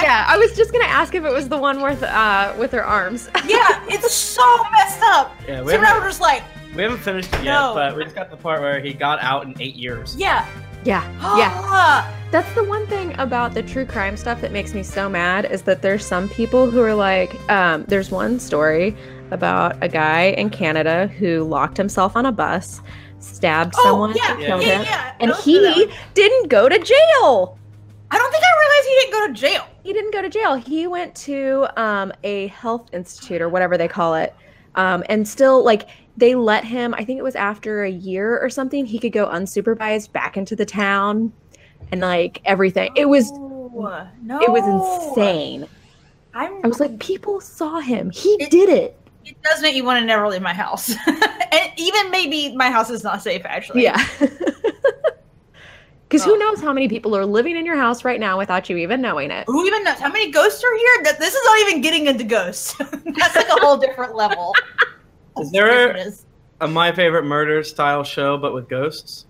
Yeah, I was just gonna ask if it was the one with her arms. Yeah, it's so messed up. Yeah, So now we're just like, we haven't finished it yet, but we just got the part where he got out in 8 years. yeah. Yeah. That's the one thing about the true crime stuff that makes me so mad is that there's some people who are like, there's one story about a guy in Canada who locked himself on a bus, stabbed someone, and killed him, and he didn't go to jail. I don't think I realized he didn't go to jail. He didn't go to jail. He went to a health institute or whatever they call it, and still, like, they let him, I think it was after a year or something, he could go unsupervised back into the town and, like, everything. It was insane. I was like, people saw him. He did it. It does make you want to never leave my house. And even maybe my house is not safe, actually. Yeah. Because who knows how many people are living in your house right now without you even knowing it. Who even knows? How many ghosts are here? This is not even getting into ghosts. That's like a whole different level. Is there a My Favorite Murder style show, but with ghosts?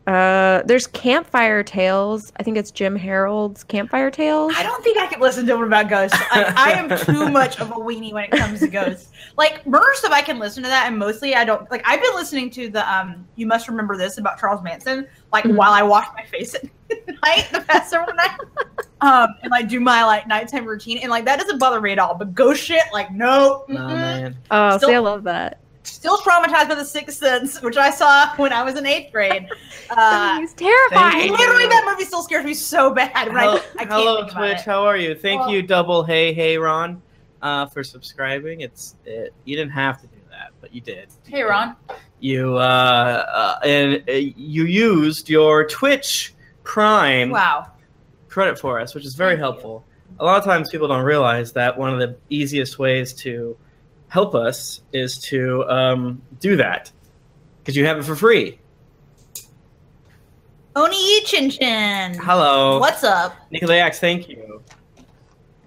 There's Campfire Tales. I think it's Jim Harold's Campfire Tales. I don't think I could listen to one about ghosts. I am too much of a weenie when it comes to ghosts. Like, murder stuff, I can listen to that, and mostly I don't. Like, I've been listening to the You Must Remember This about Charles Manson, like, while I wash my face at night, the past several nights. And like do my like nighttime routine, and like that doesn't bother me at all. But ghost shit, like, no. No, man. Oh, see, I love that. Still traumatized by The Sixth Sense, which I saw when I was in 8th grade. He's terrifying. Literally, that movie still scares me so bad. I can't hello, think about Twitch. it. How are you? Thank you, Double Hey Ron, for subscribing. You didn't have to do that, but you did. Hey, Ron. You you used your Twitch Prime credit for us, which is very helpful. A lot of times people don't realize that one of the easiest ways to help us is to do that because you have it for free. Oni Chin Chin. Hello. What's up? Nikolaiax, thank you. Oh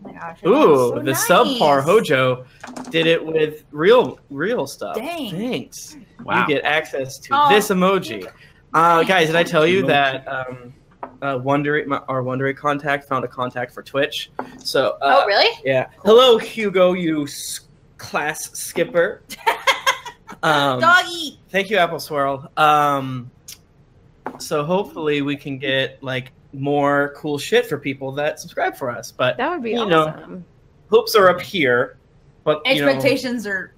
my gosh. Ooh, So the nice. subpar Hojo did it with real stuff. Dang. Thanks. Wow. You get access to this emoji. Guys, did I tell you that our Wondery contact found a contact for Twitch? So. Oh, really? Yeah. Hello, Hugo, you class skipper. Doggy. Thank you, Apple Swirl. So hopefully we can get like more cool shit for people that subscribe for us. But That would be you awesome. know, hopes are up here, but Expectations are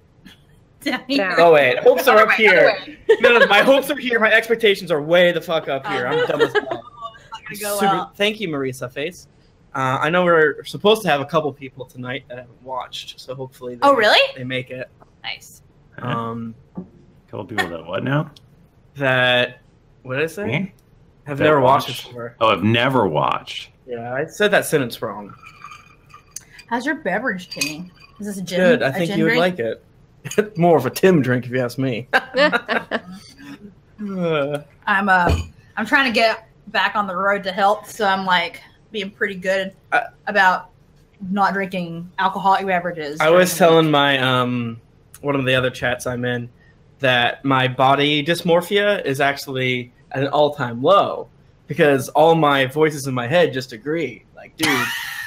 down here. Oh wait, hopes are Other up way, here. other way. No, my hopes are here. My expectations are way the fuck up here. I'm dumb as hell. Not gonna go well. Thank you, Marisa Face. I know we're supposed to have a couple people tonight that haven't watched, so hopefully they make it. Nice. A couple people that what now? What did I say? Me? Have That never watched watch? it before. Oh, I've never watched. Yeah, I said that sentence wrong. How's your beverage, Timmy? Is this a gin? Good. I think gin you would drink? like it. More of a Tim drink, if you ask me. I'm trying to get back on the road to health, so I'm like being pretty good about not drinking alcoholic beverages. I was telling my one of the other chats I'm in that my body dysmorphia is actually at an all-time low because all my voices in my head just agree. Like, dude,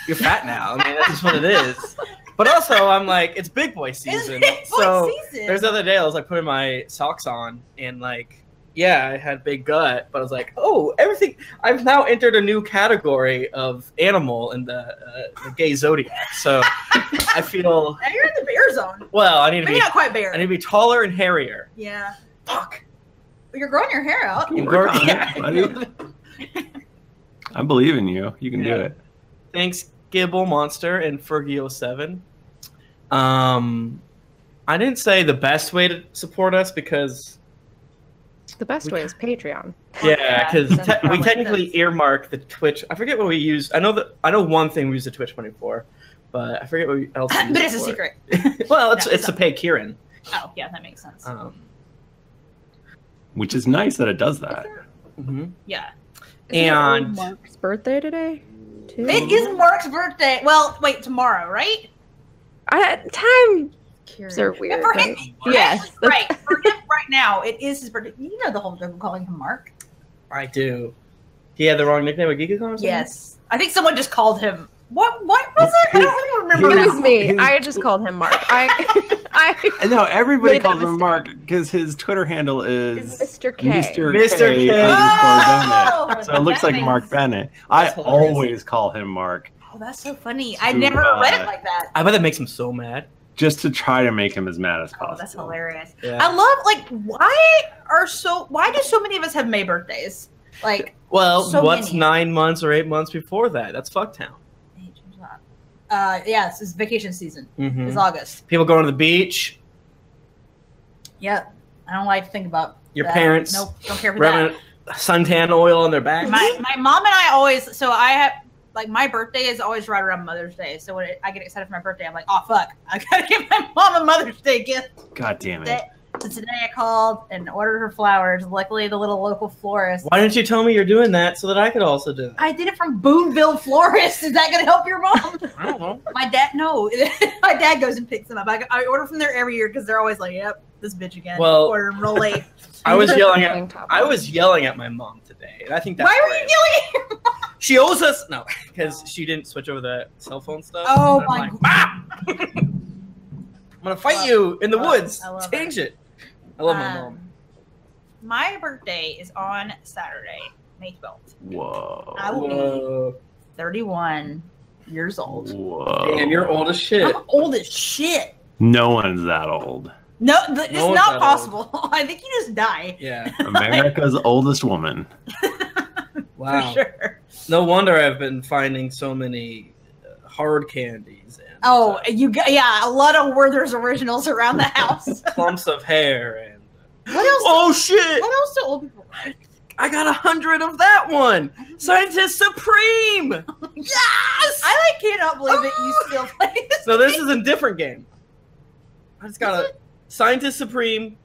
you're fat now. I mean, that's just what it is. But also, I'm like, it's big boy season. There's the other day I was like putting my socks on and like, yeah, I had big gut, but I was like, oh, everything. I've now entered a new category of animal in the gay zodiac. So I feel. Now you're in the bear zone. Well, I need to Maybe be not quite bear. I need to be taller and hairier. Yeah. Fuck. But you're growing your hair out. I'm Work working. on it, buddy. I believe in you. You can do it. Thanks, Gibble Monster and Fergie07. I didn't say the best way to support us because The best way is Patreon. yeah, because that's we probably technically earmark the Twitch. I forget what we use. I know one thing we use the Twitch money for, but I forget what else. We use But it's it a for. secret. Well, No, it's to pay Kieran. Oh, yeah, that makes sense. Which is nice that it does that. Yeah. And Mark's birthday today, too. It is Mark's birthday. Well, wait, tomorrow, right? Times are weird. For him, Right? Yes. right. For him right now, it is his birthday. You know the whole joke of calling him Mark. I do. He had the wrong nickname at GeeklyCon or something? Yes. I think someone just called him What was it? I don't even remember. It was now. me. I just called him Mark. I No, everybody Made that calls him mistake. Mark because his Twitter handle is It's Mr. K. Mr. Mr. K K. Oh, Bennett. So it looks that like makes- Mark Bennett. I That's hilarious. always call him Mark Oh, that's so funny. I To, never read it like that. I bet that makes him so mad. just to try to make him as mad as Oh, possible. that's hilarious. Yeah. I love why do so many of us have May birthdays? Like, Well, So what's many. 9 months or 8 months before that? That's Fucktown. yes, it's vacation season. Mhm. It's August. People going to the beach. Yep. I don't like to think about Your that. parents Nope, don't care for that. rubbing suntan oil on their back. My mom and I always I have like my birthday is always right around Mother's Day. So when I get excited for my birthday, I'm like, oh fuck, I gotta give my mom a Mother's Day gift. God damn it. So today I called and ordered her flowers. Luckily, the little local florist. Why didn't you tell me you're doing that so that I could also do it? I did it from Boonville Florist. Is that gonna help your mom? I don't know. My dad, no. My dad goes and picks them up. I order from there every year because they're always like, "Yep, this bitch again." Well, order them real late. I was yelling at Tank top I on. was yelling at my mom today, and I think that's Why were great. you yelling at your mom? She owes us because she didn't switch over the cell phone stuff. Oh And I'm my like, "Mom! I'm gonna fight you in the woods. I love Change it. I love my mom. My birthday is on Saturday, May 12th. Whoa. I will be Whoa. 31 years old. Whoa. Damn, you're old as shit. I'm old as shit. No one's that old. No, it's one's not that possible. I think you just die. Yeah. America's oldest woman. Wow. For sure. No wonder I've been finding so many hard candies and Oh, a lot of Werther's originals around the house. clumps of hair and. What else? Oh shit! What else do old people like? I got 100 of that one. Scientist Supreme. Yes! I cannot believe that you still play this. So this is a different game. I just got a Scientist Supreme,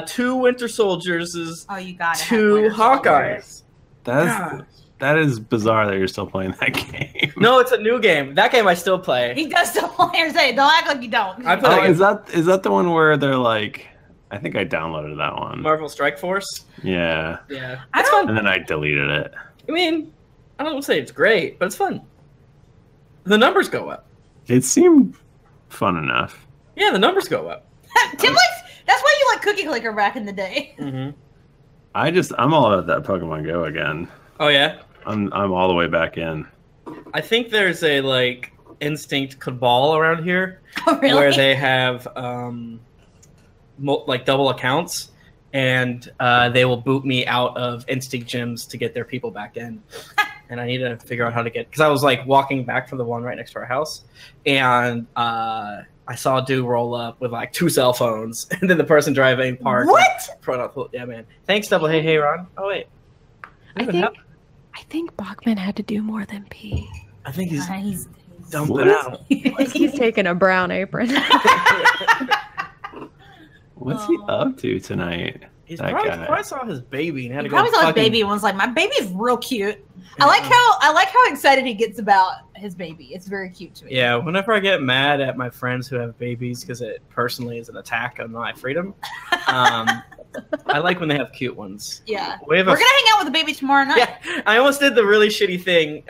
2 Winter Soldiers, Oh, you got it. 2 Hawkeyes. That is bizarre that you're still playing that game. No, it's a new game. That game I still play. He does still play or say, don't act like you don't. I put Oh, it is that the one where they're like? I think I downloaded that one. Marvel Strike Force. Yeah, Yeah, I it's don't- fun. and then I deleted it. I mean, I don't say it's great, but it's fun. The numbers go up. It seemed fun enough. Yeah, the numbers go up. Tim likes. That's why you like Cookie Clicker back in the day. Mm-hmm. I'm all about that Pokemon Go again. Oh yeah, I'm all the way back in. I think there's a like Instinct Cabal around here Oh, really? where they have like double accounts, and they will boot me out of Instinct gyms to get their people back in. And I need to figure out how to get, because I was like walking back from the one right next to our house, and I saw a dude roll up with like 2 cell phones, and then the person driving parked. What? Yeah, man. Thanks, double. Hey, Ron. Oh wait. I think Bachman had to do more than pee. I think he's He's dumping What? out. He's taking a brown apron. What's he up to tonight? He's That probably, guy. probably saw his baby and had He to go. probably saw his fucking- baby and was like, "My baby's real cute." I like how excited he gets about his baby. It's very cute to me. Yeah, whenever I get mad at my friends who have babies because it personally is an attack on my freedom, I like when they have cute ones. Yeah. We have We're gonna hang out with the baby tomorrow night. Yeah, I almost did the really shitty thing.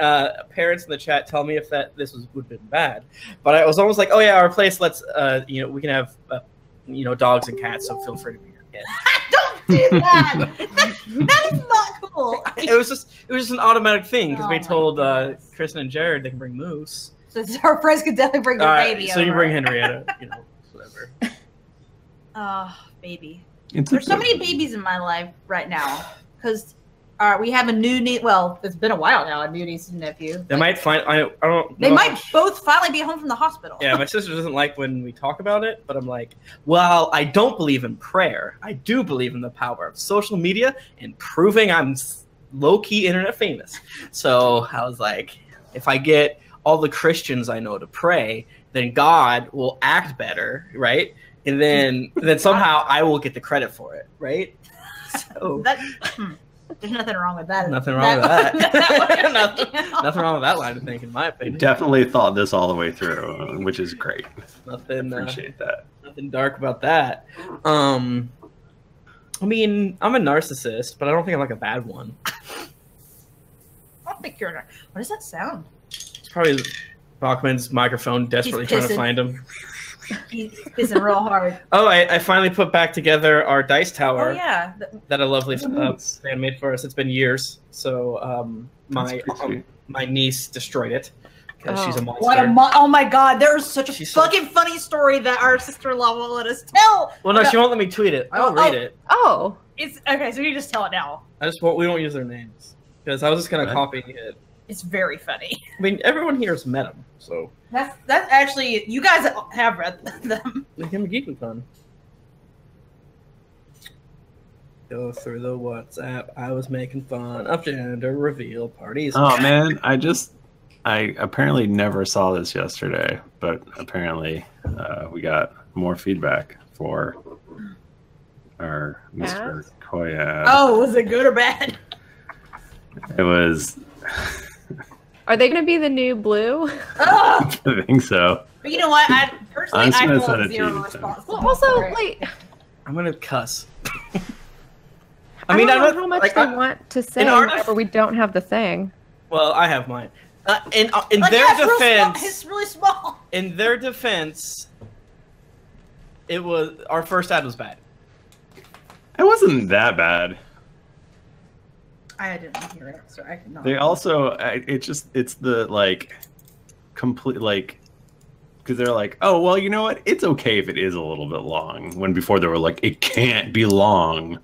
Parents in the chat tell me if this would have been bad, but I was almost like, oh yeah, our place lets we can have dogs and cats, so feel free to be your kid. Don't do that. That is not cool. It was just an automatic thing because Oh we my told goodness. Kristen and Jared they can bring Moose. So our friends could definitely bring their baby so you over. bring Henrietta, whatever. Oh, baby. It's There's so a- many babies in my life right now because we have a new niece. Well, it's been a while now. A new niece and nephew. They might find I don't. They know. might both finally be home from the hospital. Yeah, my sister doesn't like when we talk about it, but I'm like, well, I don't believe in prayer. I do believe in the power of social media and proving I'm low-key internet famous. So I was like, if I get all the Christians I know to pray, then God will act better, right? And then somehow I will get the credit for it, right? So There's nothing wrong with that. nothing wrong with that. nothing, that. nothing wrong with that line of thinking, in my You opinion. definitely thought this all the way through, which is great. Nothing. Appreciate that. Nothing dark about that. I mean, I'm a narcissist, but I don't think I'm like a bad one. I don't think you're. What does that sound? It's probably Bachman's microphone desperately trying to pissing. find him. He's pissing real hard. Oh, I finally put back together our dice tower Oh yeah. that a lovely fan made for us. It's been years, so That's pretty sweet. my niece destroyed it because she's a monster. What a oh my god! There's such a She's fucking funny story that our sister-in-law won't let us tell. Well, no, she won't let me tweet it. I'll read it. Oh, It's okay. So you just tell it now. We won't use their names because I was just gonna copy it. It's very funny. I mean, everyone here has met them, so That's actually you guys have read them. make him a geeky fun. Go through the WhatsApp. I was making fun of gender reveal parties. Oh man, I apparently never saw this yesterday, but apparently we got more feedback for our Mr. Koya. Oh, was it good or bad? It was. are they going to be the new blue? Oh, I think so. but you know what? I personally I'm just I gonna feel send it to zero you, response. Well, also, wait. I'm gonna cuss. I don't know don't- how much like, they I- want to say our- whenever we don't have the thing. Well, I have mine. In Like, their yeah, it's real small. defense, It's really small. in their defense, it was our first ad was bad. It wasn't that bad. I didn't hear it, so I cannot. They also, it's the like complete like, because they're like, oh well, you know what? It's okay if it is a little bit long. When before they were like, it can't be long.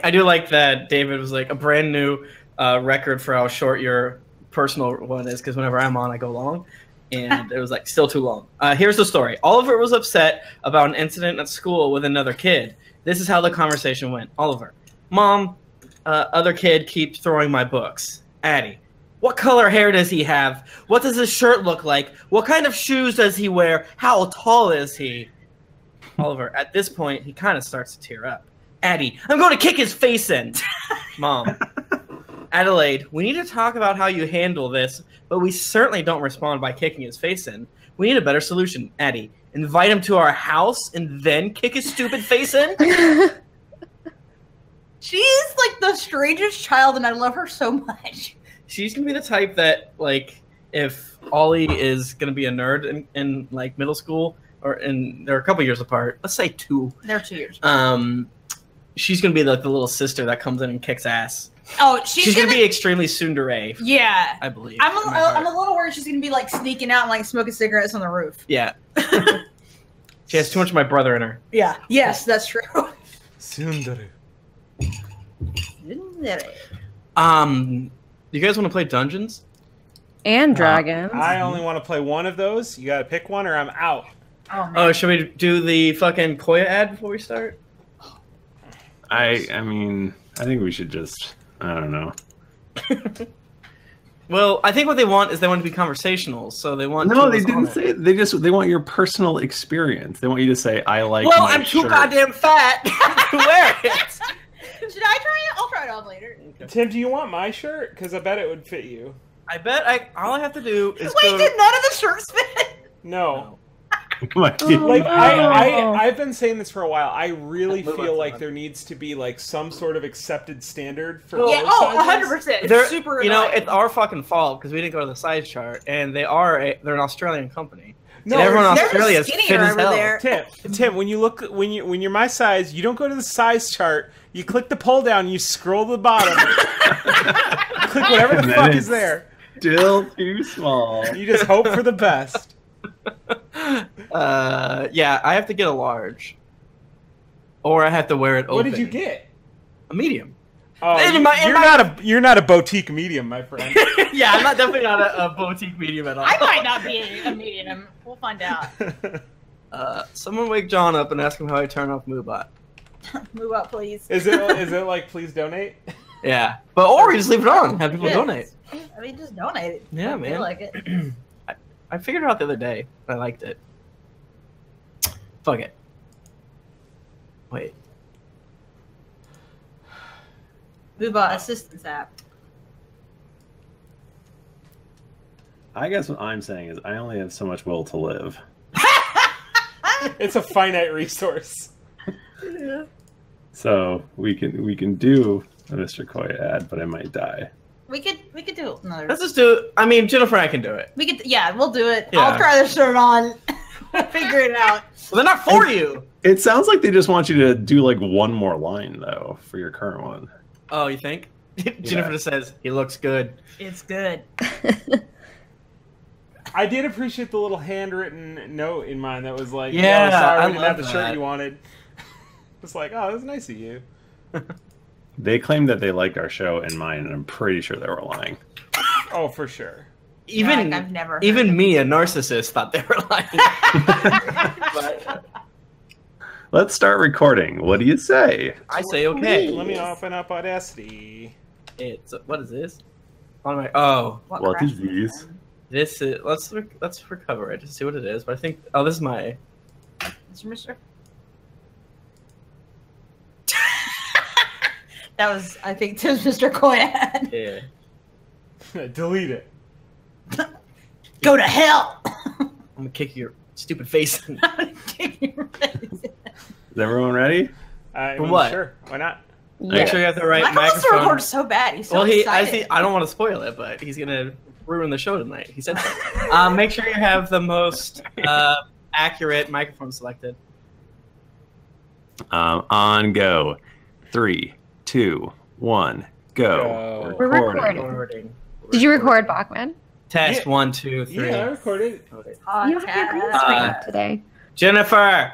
I do like that David was like a brand new record for how short your personal one is because whenever I'm on, I go long, and it was like still too long. Here's the story. Oliver was upset about an incident at school with another kid. This is how the conversation went. Oliver, Mom, other kid keeps throwing my books. Addie, what color hair does he have? What does his shirt look like? What kind of shoes does he wear? How tall is he? Oliver, at this point, he kind of starts to tear up. Addie, I'm going to kick his face in. Mom, Adelaide, we need to talk about how you handle this, but we certainly don't respond by kicking his face in. We need a better solution. Addie, invite him to our house and then kick his stupid face in? She's like the strangest child, and I love her so much. She's going to be the type that, like, if Ollie is going to be a nerd in like, middle school, they're a couple years apart, let's say 2. They're 2 years. She's going to be like the little sister that comes in and kicks ass. Oh, She's going to be extremely tsundere, Yeah. I believe. I'm in my heart. a little worried she's gonna be like sneaking out and like smoking cigarettes on the roof. Yeah. She has too much of my brother in her. Yeah. Yes, that's true. Tsundere. You guys want to play Dungeons? And dragons. I only want to play one of those. You got to pick one or I'm out. Oh, man. Oh, should we do the fucking Koya ad before we start? I mean, I think we should just, I don't know. Well, I think what they want is they want to be conversational, so they want. No, they tools on didn't it. say. They want your personal experience. They want you to say, "I like." Well, my I'm too shirt." goddamn fat to wear it. Should I try it? I'll try it on later. Tim, do you want my shirt? Because I bet it would fit you. I bet all I have to do is Wait, go. did none of the shirts fit? No. Like, Like no. I've been saying this for a while. I really Move feel on. like there needs to be like some sort of accepted standard for Well, Yeah. those Oh, sizes. 100%. It's They're- super. you know, annoying. it's our fucking fault because we didn't go to the size chart, and they're an Australian company. No, and everyone in they're Australia is skinnier fit as over hell. there. Tim, when you're my size, you don't go to the size chart. You click the pull down. You scroll to the bottom. Click whatever the And fuck then is there. still too small. You just hope for the best. Yeah, I have to get a large, or I have to wear it open. What did you get? A medium. Oh, In my- you're not a boutique medium, my friend. Yeah, I'm definitely not a boutique medium at all. I might not be a medium. We'll find out. Someone wake John up and ask him how I turn off Moobot. Move up, please. Is it like please donate? Yeah, or we just leave it on, have people Yes. donate. I mean, just donate it. Yeah, I man. feel like it. I figured it out the other day. I liked it. Fuck it. Wait. Booba assistance app. I guess what I'm saying is I only have so much will to live. It's a finite resource. So we can do a Mr. Koya ad, but I might die. We could do another. Let's just do it. I mean, Jennifer and I can do it. We could. Yeah, we'll do it. Yeah. I'll try the shirt on. Figure it out. Well, they're not for you. It sounds like they just want you to do like one more line though for your current one. Oh, you think? Jennifer just says he looks good. It's good. I did appreciate the little handwritten note in mine that was like, Yeah, sorry I we didn't have the love shirt that. you wanted. It's like, oh, that's nice of you. They claimed that they liked our show and mine, and I'm pretty sure they were lying. Oh, for sure. Even I've never heard even of me, a narcissist, thought they were lying. But Let's start recording. What do you say? I say okay. Let me open up Audacity. It's what is this? Oh, What is these? this is let's recover it to see what it is. But I think this is my Mr. That was, I think, Tim's Mr. Coyan. yeah. Delete it. Go to hell. I'm gonna kick your stupid face. Is everyone ready? I For mean, what? Sure, why not? Make sure you have the right Michael wants to microphone. record so bad. He's so Well, excited. I don't want to spoil it, but he's gonna ruin the show tonight. He said so. Make sure you have the most accurate microphone selected. On go. 3, 2, 1, go. Go. We're recording. Recording. Did you record, Bachman? Test Yeah. 1, 2, 3. Yeah, I recorded. Okay. You have your green Podcast. screen today. Jennifer.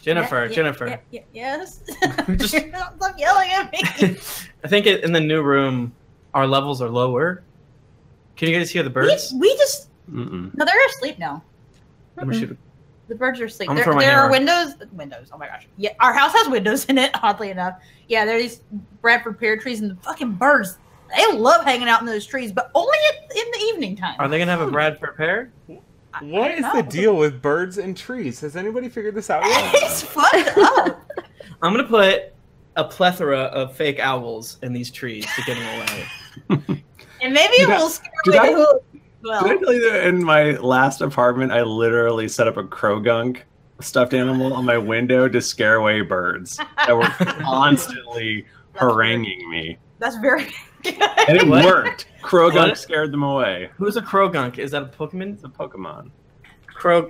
Yeah, Jennifer. yes. Just- Stop yelling at me. I think in the new room, our levels are lower. Can you guys hear the birds? We just Mm-mm. no, they're asleep now. Let me shoot. The birds are asleep. I'm There, throwing my there are hammer. windows. Oh my gosh. Yeah, our house has windows in it. Oddly enough, yeah, there are these Bradford pear trees, and the fucking birds. They love hanging out in those trees, but only in the evening time. Are they gonna have a Bradford pear? What is the deal with birds and trees? Has anybody figured this out yet? It's fucked up. I'm gonna put a plethora of fake owls in these trees to get them away. And maybe it Did I- will scare did away I- the Did I well. tell you that in my last apartment, I literally set up a crow gunk stuffed animal on my window to scare away birds that were constantly haranguing me. That's very good. And it What? worked. Crow gunk What? scared them away. Who's a Krogunk? Is that a Pokemon? It's a Pokemon.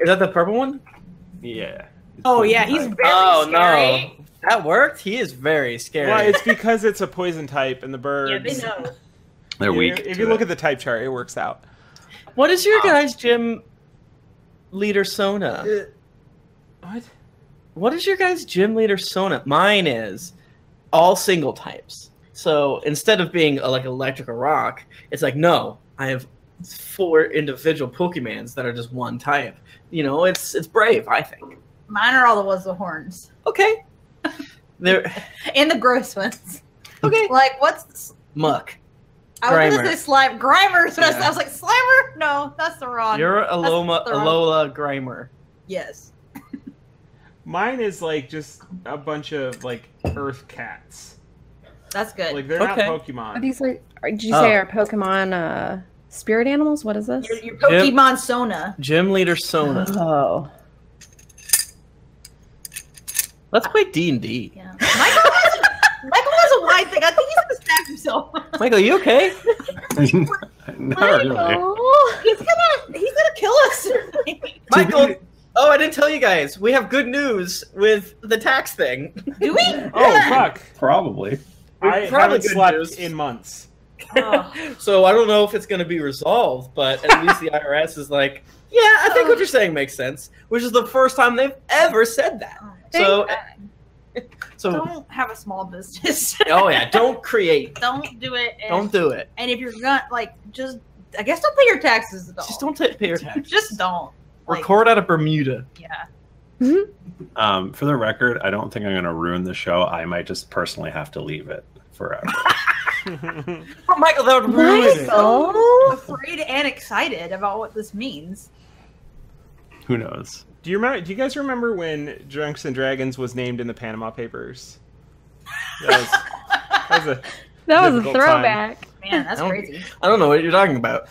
Is that the purple one? Yeah. Oh yeah, he's very Oh scary. no, that worked. He is very scary. Well, it's because it's a poison type, and the birds. Yeah, they know. They're weak. If to you look it. at the type chart, it works out. What is your guys' gym leader Sona? What? What is your guys' gym leader Sona? Mine is all single types. So instead of being like electric or rock, it's like no, I have 4 individual Pokemons that are just one type. You know, it's brave. I think. Mine are all the ones with horns. Okay. They're And the gross ones. okay. Like what's Muck. I was Grimer. gonna say slime Grimer, so Yeah. I was like, Slimer? No, that's the wrong. You're a That's Alola the wrong- Grimer. Yes. Mine is like just a bunch of like earth cats. That's good. Like they're Okay. not Are Pokemon. these like? Did you Oh. say our Pokemon spirit animals? What is this? Your Pokemon Sona. Gym leader Sona. Oh, Let's play D&D. Yeah. Michael has a wide thing. I think he's gonna stab himself. Michael, you okay? Not really. Michael. he's gonna kill us. Michael, oh, I didn't tell you guys. We have good news with the tax thing. Do we? Oh fuck! Probably. I Probably haven't good slept news. in months. Oh. So I don't know if it's going to be resolved, but at least the IRS is like, yeah, I think what you're saying makes sense, which is the first time they've ever said that. So, so Don't have a small business. oh yeah, don't create. Don't do it. And, Don't do it. And if you're gonna just I guess don't pay your taxes at all. Just don't pay your tax. Just don't. Like, Record out of Bermuda. Yeah. For the record, I don't think I'm going to ruin the show. I might just personally have to leave it forever. Oh, Michael, that would ruin it. Michael. Afraid and excited about what this means. Who knows? Do you guys remember when Drunks and Dragons was named in the Panama Papers? That was a That was a difficult time. throwback. Man, that's I don't- crazy. I don't know what you're talking about.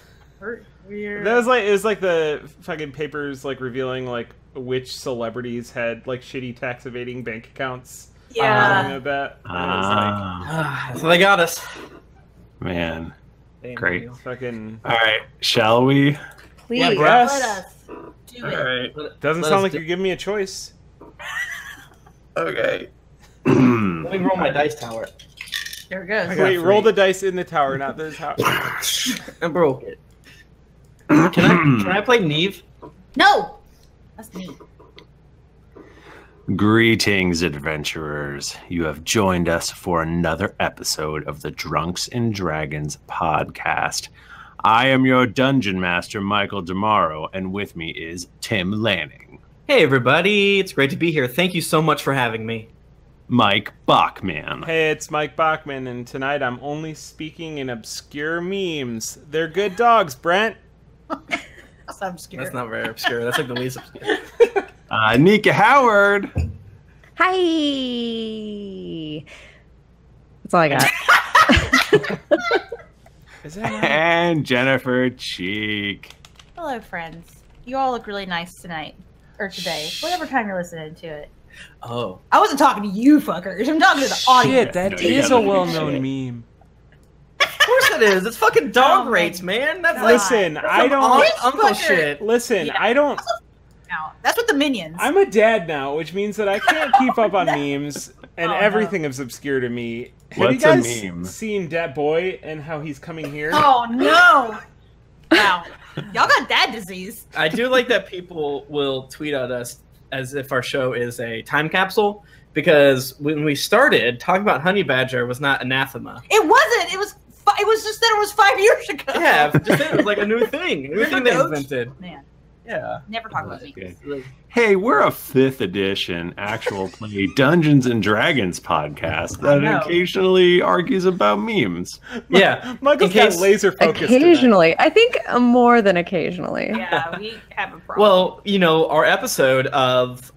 Weird. That was like it was like the fucking papers like revealing like which celebrities had like shitty tax evading bank accounts. Yeah. Something like that. And it was like, Ah, So they got us. man. Damn, Great. Daniel. Fucking All right, shall we? Please. Yeah, bro. Yes. Let us do All it. right. doesn't Let sound us like do- you're giving me a choice. Okay. Let me roll my dice tower. There it goes. I got Wait, roll three. the dice in the tower, not the tower. I broke it. Can I play Neve? No, that's me. Greetings, adventurers. You have joined us for another episode of the Drunks and Dragons podcast. I am your dungeon master, Michael Demaro, and with me is Tim Lanning, Hey everybody, it's great to be here. Thank you so much for having me. Mike Bachman, Hey, it's Mike Bachman, and tonight I'm only speaking in obscure memes. They're good dogs, Brent. That's obscure. That's not very obscure. That's like the least obscure. Nika Howard, Hi. That's all I got. Is that right? and Jennifer Cheek. Hello, friends. You all look really nice tonight. Or today. Whatever time you're listening to it. Oh. I wasn't talking to you fuckers. I'm talking to the audience. Shit, that No, you is a gotta- well-known meme. Of course it is. It's fucking dog Oh my rates, man. That's God. like Listen, that's I some don't. This uncle fucker- shit. Listen, Yeah. I don't. Now, that's what the minions. I'm a dad now, which means that I can't keep up on memes, and Oh, no. everything is obscure to me. Have What's you a guys meme? seen Dat Boy and how he's coming here? Oh no! Wow, y'all got dad disease. I do like that people will tweet at us as if our show is a time capsule, because when we started, talking about Honey Badger was not anathema. It wasn't. It was. It was just that it was 5 years ago. Yeah, just it was like a new thing. A new thing they Remember invented. Man, Yeah. never talk about me. Okay. Hey, we're a 5th edition actual play Dungeons and Dragons podcast that know. occasionally argues about memes. Yeah. Michael's In got case- laser focused. Occasionally. I think more than occasionally. Yeah, we have a problem. Well, you know, our episode of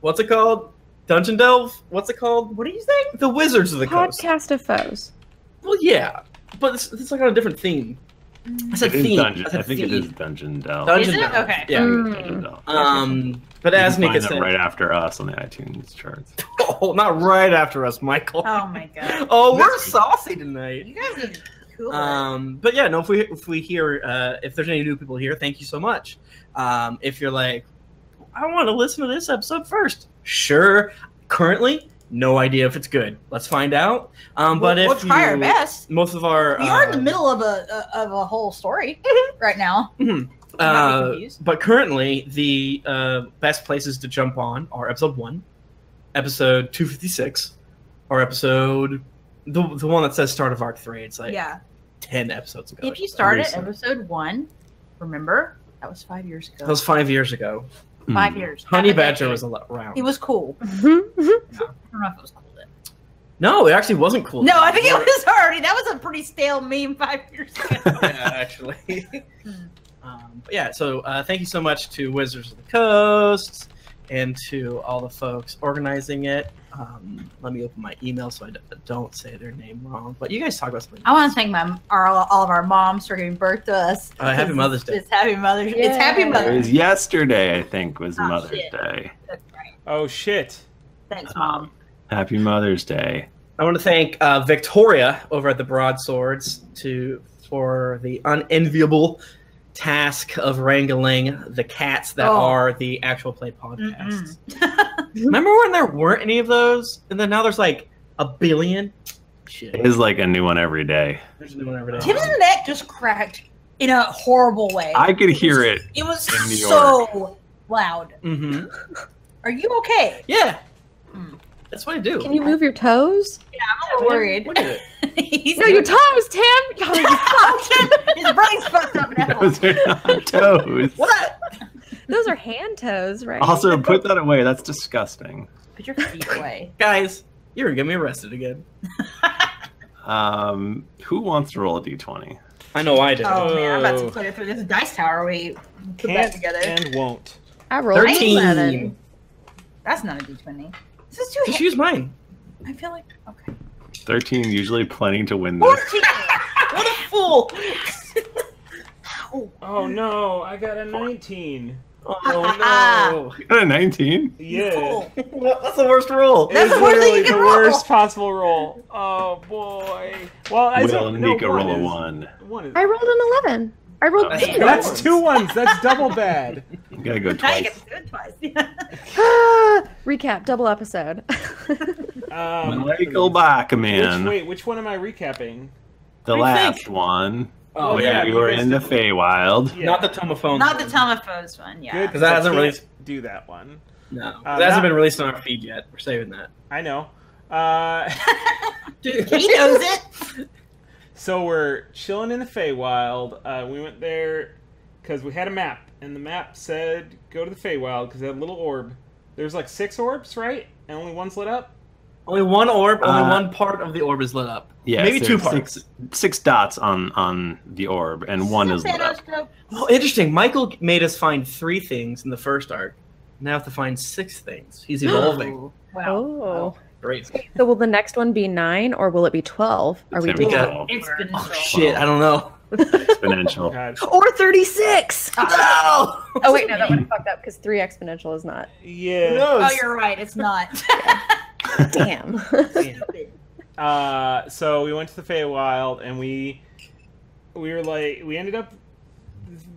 what's it called? Dungeon Delve? What's it called? What do you think? The Wizards of the Coast. Podcast of foes. Well, yeah, but it's like on a different theme. I said It is theme. dungeon. said I think theme. it is Dungeon Delve. Dungeon Is it? Delve. Okay. Yeah. Dungeon Delve. But You as can Nika find them said, right after us on the iTunes charts. oh, not right after us, Michael. oh my god, Oh, we're saucy tonight. you guys are cool. But yeah, no. If we hear if there's any new people here, thank you so much. If you're like, I want to listen to this episode first. Sure. Currently, no idea if it's good. Let's find out. But if we'll try our you- best. most of our We are in the middle of a whole story right now. Mhm. Not be confused. But currently, the best places to jump on are episode 1, episode 256, or episode the one that says start of arc 3. It's like Yeah. 10 episodes ago. If you start at Recent. episode 1, remember that was 5 years ago. That was 5 years ago. 5 years. Honey Half a Badger decade. was around. It was cool. I Mhm. don't know if it was cool then. No, it actually wasn't cool. No, I think it was already. That was a pretty stale meme 5 years ago. Yeah, actually. But yeah, so thank you so much to Wizards of the Coast and to all the folks organizing it. Let me open my email so I don't say their name wrong. But you guys talk about something. I want to thank all of our moms for giving birth to us. Happy Mother's Day. It's Happy Mother's Day. It's Happy Yay. It Mother's was Day. yesterday, I think, was Oh, Mother's shit. Day. That's right. Oh shit! Thanks, Mom. Happy Mother's Day. I want to thank Victoria over at the Broadswords for the unenviable task of wrangling the cats that Oh. are the actual play podcasts. Remember when there weren't any of those, and then now there's like a billion? Shit. It is like a new one every day. There's a new one every day. Tim's neck just cracked in a horrible way. I could hear it. It was in New so loud. Mm-hmm. Are you okay? Yeah. Hmm. That's what I do. Can you move your toes? I'm a little worried. Look at it. He's No, your toes, Tim. Oh, you fuck. His brain's fucked up now. Those are not toes. What? Those are hand toes, right? Also, put that away. That's disgusting. Put your feet away. Guys, you're gonna get me arrested again. Who wants to roll a d20? I know I did. Oh man, I'm about to Oh. put it through this dice tower we put that Can't together. and won't. I rolled 13. 11. That's not a d20. This is too Just heavy. use mine. I feel like okay. 13, usually planning to win this. 14. What a fool! Ow. Oh no! I got a 19. Oh You got a 19? Yeah. Cool. no! That's the worst roll. That's It's the worst thing literally you can the roll. worst possible roll. Oh boy. Well, I Will don't and know. Nika roll a 1. One is. I rolled an 11. I rolled Oh, two. That's 2 1s. That's double bad. You gotta go Now you twice. get to do it twice. Recap, double episode. Michael Bachman. Which one am I recapping? The What do you last think? one. Oh, where yeah, you were you in the Feywild. Yeah. Not the Tomophone. Not the Tomophos one, yeah. Good, 'Cause that hasn't I can't released- do that one. No, Uh, that hasn't not- been released on our feed yet. We're saving that. I know. He knows it. So we're chilling in the Feywild. We went there because we had a map, and the map said go to the Feywild because it had a little orb. There's like 6 orbs, right? And only one's lit up. Only one orb. Only Uh, one part of the orb is lit up. Yeah, maybe 2 parts. Six dots on the orb, and one is lit up. Oh, interesting. Michael made us find 3 things in the first arc. Now I have to find 6 things. He's evolving. Wow. Oh. Great. So will the next one be 9 or will it be 12? Are we It's gonna be doing 12. Exponential. Oh shit! I don't know. Exponential. God. or 36? No. Oh wait, no, that would have fucked up because 3 exponential is not. Yeah. Oh, you're right. It's not. Damn. Stupid. So we went to the Feywild, and we ended up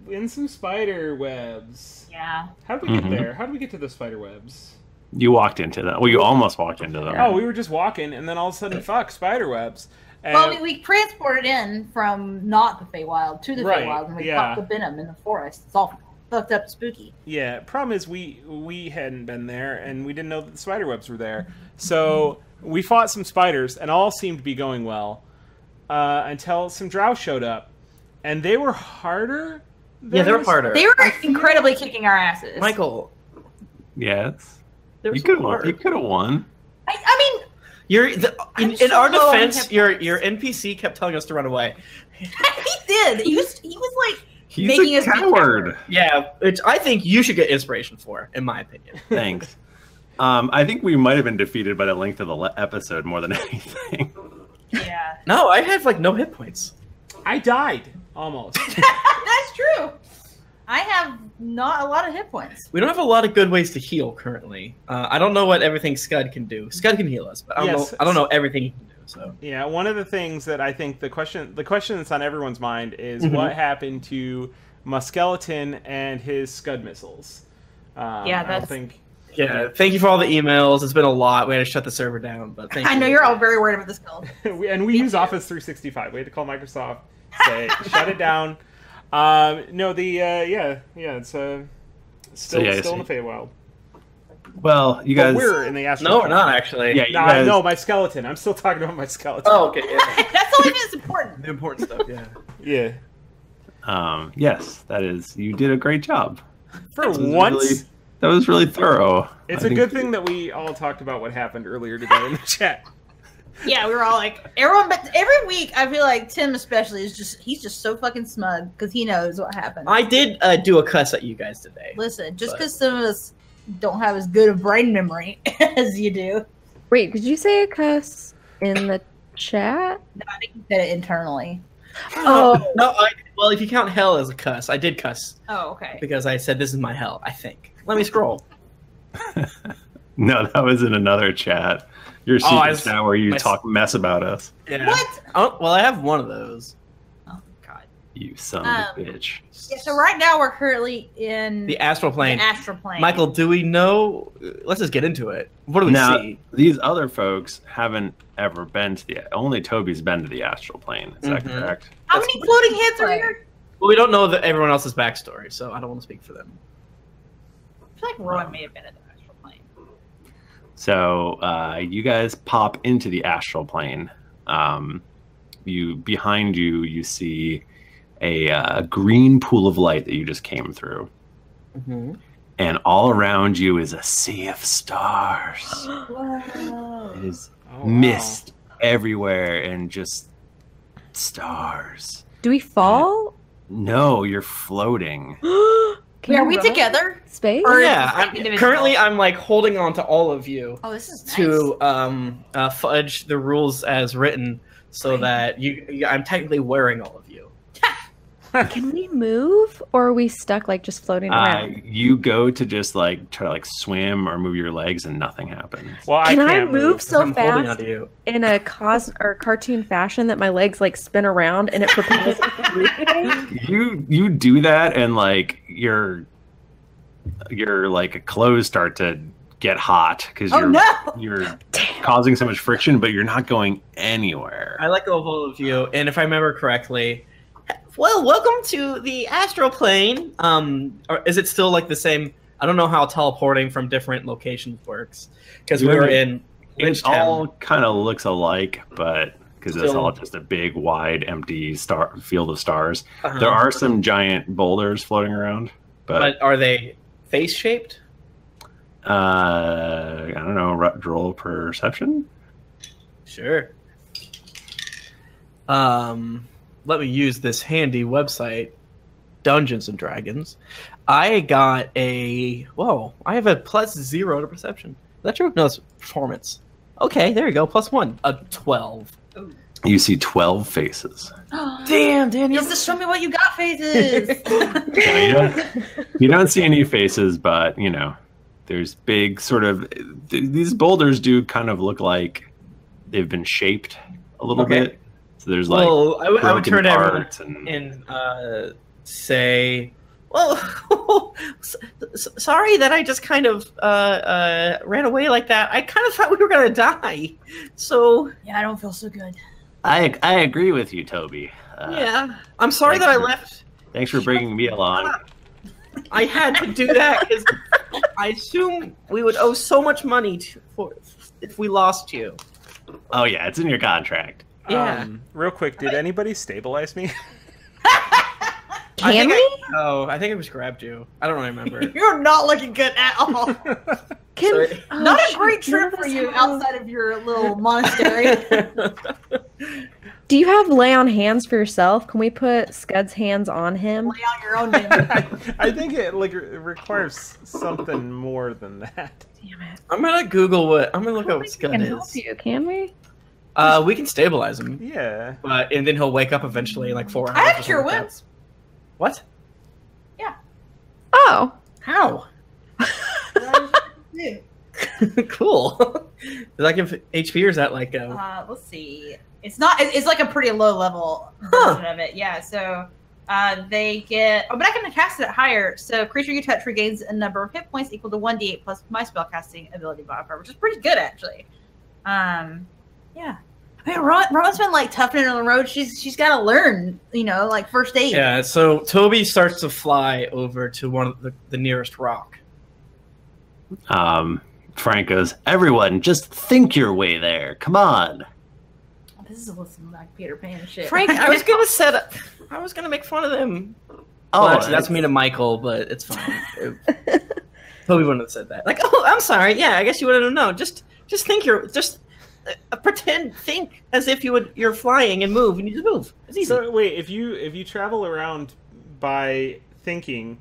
in some spider webs. Yeah. How did we get Mhm. there? How did we get to the spider webs? You walked into them. Well, you almost walked into them. Oh, we were just walking, and then all of a sudden, fuck, spider webs. And Well, we transported in from not the Feywild to the Right, Feywild, and we yeah. popped the Venom in the forest. It's all fucked up, spooky. yeah, problem is we hadn't been there, and we didn't know that the spider webs were there. So we fought some spiders, and all seemed to be going well until some drow showed up, and they were harder. Yeah, they're harder. They were incredibly kicking our asses. Michael, Yes. they're You so could have hard. won. You could have won. I mean, I'm in so our low on defense. hip Your NPC kept telling us to run away. he did. He was like He's making a us be coward. Yeah, which I think you should get inspiration for, in my opinion. Thanks. I think we might have been defeated by the length of the episode more than anything. Yeah. No, I have like no hit points. I died almost. That's true. I have not a lot of hit points. We don't have a lot of good ways to heal currently. I don't know what everything Scud can do. Scud can heal us, but I Yes. don't know everything he can do. So Yeah, one of the things that I think the question that's on everyone's mind is Mhm. what happened to Muskeleton and his Scud missiles. Yeah, I don't that's- think. yeah, thank you for all the emails. It's been a lot. We had to shut the server down, but thank I you. know you're all very worried about this build. We use too. Office 365. We had to call Microsoft, say shut it down. No, it's still yeah, still in the Feywild. Well, you But guys. we're in the Astral. No, we're not actually. Yeah, you Nah, guys. no, my skeleton. I'm still talking about my skeleton. Oh, okay. Yeah. That's the only thing that's important. The important stuff. Yeah. Yeah. Yes, that is. You did a great job. For That was once, that was really thorough. it's I a think- good thing that we all talked about what happened earlier today in the chat. Yeah, we were all like everyone, but every week I feel like Tim especially he's just so fucking smug because he knows what happened. I did do a cuss at you guys today. Listen, just But- because some of us don't have as good a brain memory as you do, Wait, did you say a cuss in the chat? no, I think you said it internally. Oh, No, well, if you count hell as a cuss, I did cuss Oh, okay. because I said this is my hell. I think. Let me scroll. No, that was in another chat. Your Oh, secret chat where you my- talk mess about us. Yeah. What? Oh, well, I have one of those. Oh God. You son of a Um, bitch. Yeah. So right now we're currently in The astral plane. the astral plane. Michael, do we know? Let's just get into it. What do we Now, see? these other folks haven't ever been to the. Only Toby's been to the astral plane. Is that Mhm. correct? how many floating heads are here? Well, we don't know everyone else's backstory, so I don't want to speak for them. I feel like Rowan may have been in the astral plane. So you guys pop into the astral plane. Behind you, you see a green pool of light that you just came through, Mm-hmm. and all around you is a sea of stars. Whoa. It is Oh, wow. mist everywhere and just stars. do we fall? No, you're floating. Can Are we run? together? Space? Or- Yeah, like I'm, individual. currently I'm like holding on to all of you Oh, this is nice. to fudge the rules as written, so that I'm technically wearing all of you. Can we move, or are we stuck like just floating around? You go to just like try to like swim or move your legs, and nothing happens. Well, Can I can't move so I'm holding fast onto you. in a cartoon fashion that my legs like spin around and it propels me through? You do that, and like your like clothes start to get hot because you're causing so much friction, but you're not going anywhere. I let go of all of you, and if I remember correctly, well, welcome to the astral plane. Or is it still like the same? I don't know how teleporting from different locations works because we were in It Lynchtown. all kind of looks alike, but because it's Still- all just a big, wide, empty field of stars. Uh-huh. There are some giant boulders floating around, But are they face shaped? I don't know. Roll perception. Sure. Let me use this handy website, Dungeons and Dragons. I got I have a +0 to perception. Is that true? No, it's performance. Okay, there you go. +1. A 12. You see 12 faces. Damn, Daniel. Just to show me what you got, phases. You don't see any faces, but you know, there's big sort of. These boulders do kind of look like they've been shaped a little Okay. bit. So there's like Well, I would broken turn to everyone parts and and say, well, sorry that I just kind of ran away like that. I kind of thought we were going to die. So, Yeah, I don't feel so good. I agree with you, Toby. yeah. I'm sorry that I left. Thanks for bringing me along. I had to do that because I assume we would owe so much money if we lost you. Oh yeah, it's in your contract. Yeah. Real quick, did anybody stabilize me? Can we? I think I just grabbed you. I don't remember. You're not looking good at all. Can Sorry. Not a shit, great none trip of for us you have- outside of your little monastery. Do you have lay on hands for yourself? Can we put Scud's hands on him? Lay on your own damn. I think it requires something more than that. Damn it. I'm gonna Google what. I'm gonna look up what We Scud can help is. you, can we? We can stabilize him, Yeah. and then he'll wake up eventually in like 4 hours. I have or cure something like wounds. that. What? Oh. How? Cool. Does that give HP or is that like a... Let's see. It's not. It's like a pretty low level version of it. Yeah. So they get. Oh, but I can cast it higher. So creature you touch regains a number of hit points equal to 1d8 plus my spellcasting ability modifier, which is pretty good actually. Yeah. I mean, Rowan's been like toughing on the road. She's got to learn, like first aid. Yeah, so Toby starts to fly over to one of the nearest rock. Frank goes, everyone, just think your way there. Come on. This is listening like Peter Pan and shit. Frank, I was gonna make fun of them. Oh, Actually, that's me to Michael, but it's fine. Toby wouldn't have said that. Like, oh, I'm sorry. Yeah, I guess you wouldn't have known. Just think think as if you're flying and move. You need to move. It's easy. So wait, if you travel around by thinking,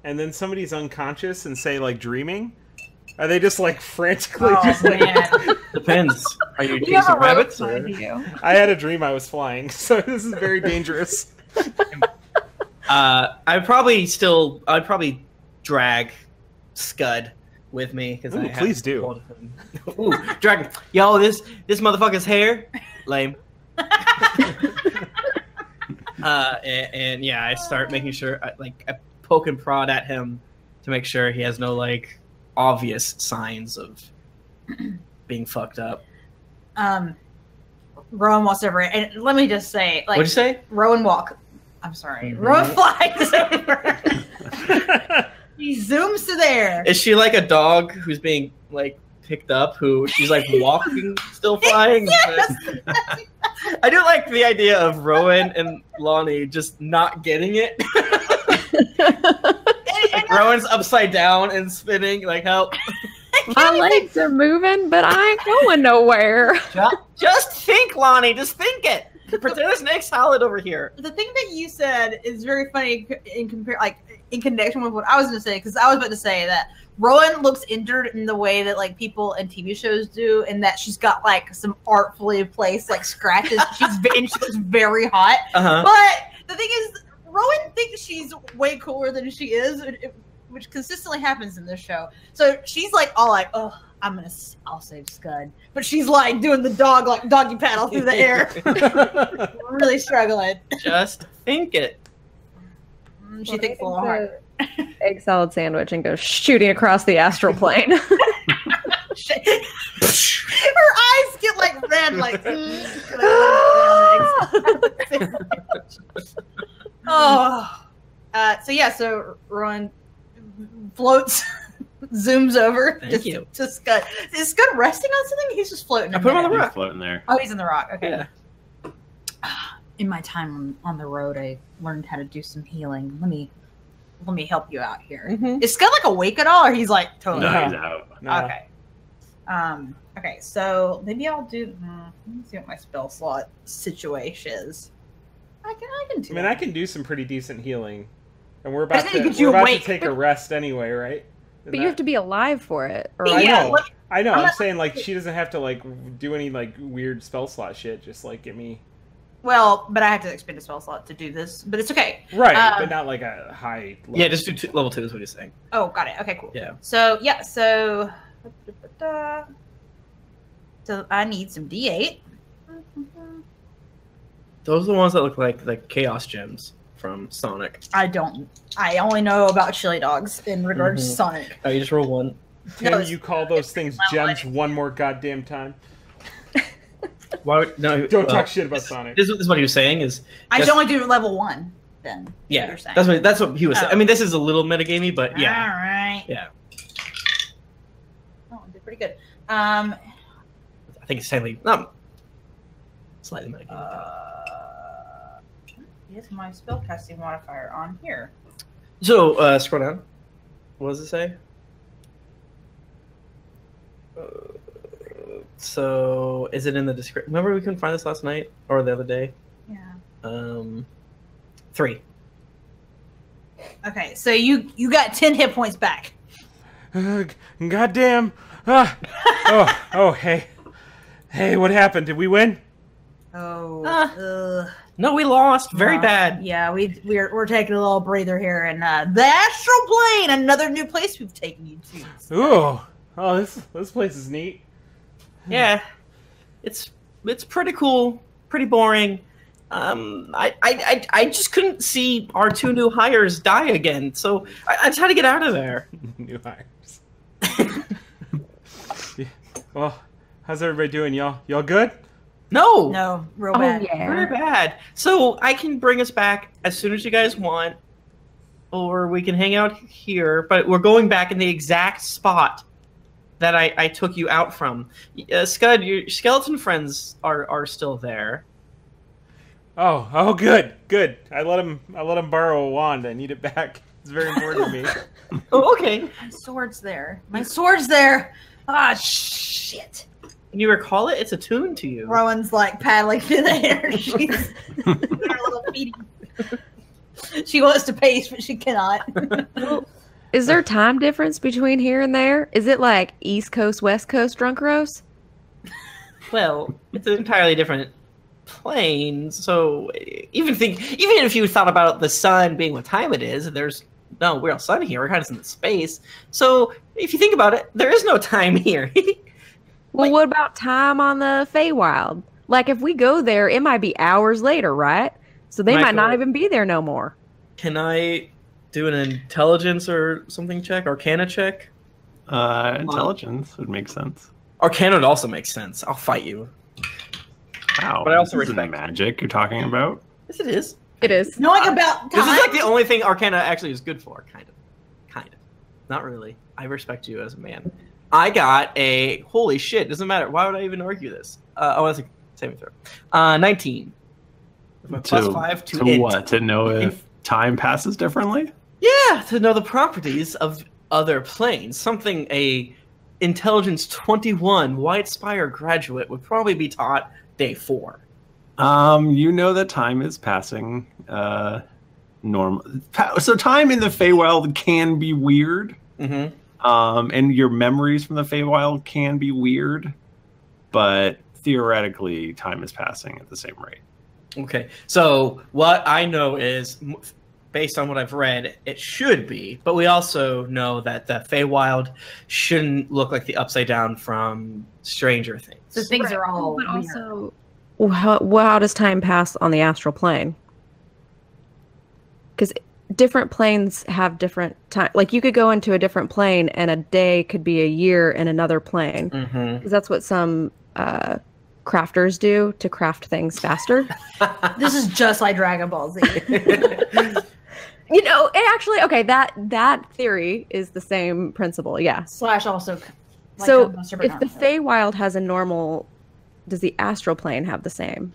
and then somebody's unconscious and say like dreaming, are they just like frantically just like? man. Depends. Are you You chasing have a rabbits? rope Or... behind you. I had a dream I was flying, so this is very dangerous. I'd probably drag Scud with me because Ooh, please do. Ooh, drag. Yo, this motherfucker's hair, lame. And yeah, I start making sure, I poke and prod at him to make sure he has no like obvious signs of being fucked up. Rowan walks over, and let me just say, like, What'd you say? Rowan walk. I'm sorry. Mhm. Rowan flies over. He zooms to there. Is she like a dog who's being like picked up? Who she's like walking, still flying? Yes! I do like the idea of Rowan and Lonnie just not getting it. Like Rowan's upside down and spinning. Like help! My legs are moving, but I ain't going nowhere. Just think, Lonnie. Just think it. Pretend there's an egg salad over here. The thing that you said is very funny in connection with what I was going to say, because I was about to say that Rowan looks injured in the way that like people in TV shows do, and that she's got like some artfully placed like scratches. And she looks very hot. Uh huh. But the thing is, Rowan way cooler than she is, which consistently happens in this show. So she's like all like, oh, I'll save Scud, but she's like doing the doggy paddle through the air, really struggling. Just think it. She thinks a little hard. Egg salad sandwich and goes shooting across the astral plane. Her eyes get like red, like. Oh. So Rowan floats, zooms over to Scud. Is Scud resting on something? He's just floating. I put him on the He's rock. floating there. Oh, he's in the rock. Okay. Yeah. In my time on the road, I learned how to do some healing. Let me help you out here. Mhm. Is Scud like awake at all, or he's like totally No, No. he's out. No. okay? Okay. So maybe I'll do. Let me see what my spell slot situation is. I can do. I mean, that. I can do some pretty decent healing, and we're I about think to it gets you we're about to awake. take a rest anyway, right? But you have to be alive for it. Or Yeah, I know. look- I know. I'm I'm not- saying like she doesn't have to like do any like weird spell slot shit. Just like get me Well, but I have to expend a spell slot to do this. But it's okay. right, Um, but not like a high. Level. Yeah, just do level 2 is what he's saying. Oh, got it. Okay, cool. Yeah. So so I need some D8. Those are the ones that look like the Chaos Gems from Sonic. I only know about chili dogs in regards to Mhm. Sonic. Oh, you just roll 1. Tim, No, you call those things gems one more goddamn time. Why would, no, Don't talk shit about Sonic. This is what he was saying is I just- should only do level 1 then. is what yeah. you're saying. That's what he was saying. Oh. I mean, this is a little metagamey, but yeah. All right. Yeah. Oh, I did pretty good. I think it's slightly metagamey. Is my spellcasting modifier on here? So, scroll down. What does it say? So, is it in the description? Remember we couldn't find this last night or the other day? Yeah. 3. Okay, so you got 10 hit points back. Goddamn. Hey, what happened? Did we win? Oh. No, we lost. Very bad. Yeah, we're taking a little breather here, and the astral plane, another new place we've taken you to. Ooh. Oh, this place is neat. Yeah. It's pretty cool. Pretty boring. I just couldn't see our 2 new hires die again, so I just had to get out of there. New hires. Yeah. Well, how's everybody doing, y'all? Y'all good? No, real bad. Very bad. So I can bring us back as soon as you guys want, or we can hang out here. But we're going back in the exact spot that I took you out from. Scud, your skeleton friends are still there. Oh, good. I let him borrow a wand. I need it back. It's very important to me. Oh, okay. My sword's there. Ah, shit. Can you recall it? It's attuned to you. Rowan's like paddling through the air. She's her little feet. She wants to pace, but she cannot. Is there time difference between here and there? Is it like East Coast, West Coast drunk roast? Well, it's an entirely different plane. So even if you thought about the sun being what time it is, there's no real sun here. We're kind of in space. So if you think about it, there is no time here. Well, what about time on the Feywild? Like, if we go there, it might be hours later, right? So they might not even be there no more. Can I do an intelligence or something check? Arcana check? Intelligence would make sense. Arcana would also make sense. I'll fight you. Wow. But I also this isn't respect magic you're talking about. Yes, it is. It is. Knowing about This time. is like the only thing Arcana actually is good for. Kind of. Not really. I respect you as a man. I got a holy shit. Doesn't matter. Why would I even argue this? That's a saving throw. 19. With my plus 5 to int. What? To know if time passes differently? Yeah, to know the properties of other planes. Something a intelligence 21 White Spire graduate would probably be taught day 4. You know that time is passing normal. So time in the Feywild can be weird. Mm-hmm. And your memories from the Feywild can be weird, but theoretically, time is passing at the same rate. Okay, so what I know is based on what I've read, it should be. But we also know that the Feywild shouldn't look like the Upside Down from Stranger Things. So things are all But weird. also, how does time pass on the astral plane? Because different planes have different time. Like you could go into a different plane, and a day could be a year in another plane. Mm-hmm. Because that's what some crafters do to craft things faster. This is just like Dragon Ball Z. You know, and actually, okay, that theory is the same principle. Yeah. Slash also. Like So a super if the normal. Feywild has a normal, does the astral plane have the same?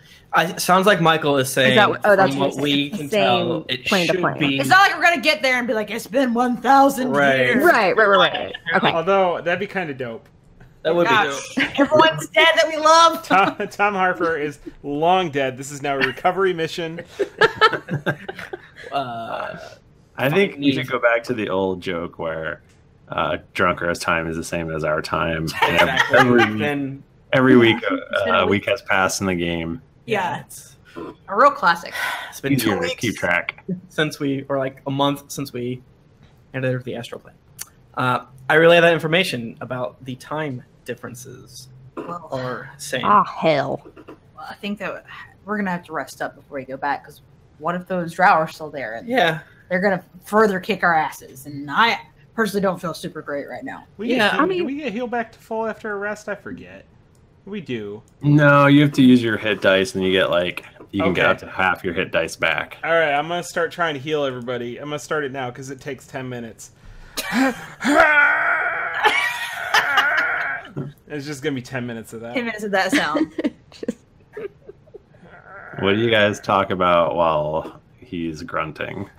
Sounds like Michael is saying, that what- oh, that's from what what you're we saying. can Same tell, it plane to should plane. be. It's not like we're gonna get there and be like, it's been 1,000 Right. years. Right. Okay. Although that'd be kind of dope. That would be Gosh, dope. everyone's dead that we love. Tom Harper is long dead. This is now a recovery mission. I think we should go back to the old joke where Drunker's time is the same as our time. And Then every week, a week has passed in the game. Yeah, it's a real classic. been 2 Easier to weeks keep track. since we, or like a month since we entered the astral plane. I relay that information about the time differences, Well, or same. Hell. I think that we're gonna have to rest up before we go back because what if those drow are still there and Yeah. they're gonna further kick our asses? And I personally don't feel super great right now. Yeah, Do we get healed back to full after a rest? I forget. We do. No, you have to use your hit dice, and you get you can get Okay. up to half your hit dice back. All right, I'm gonna start trying to heal everybody. I'm gonna start it now because it takes 10 minutes. It's just gonna be 10 minutes of 10 that. minutes of that sound. What do you guys talk about while he's grunting?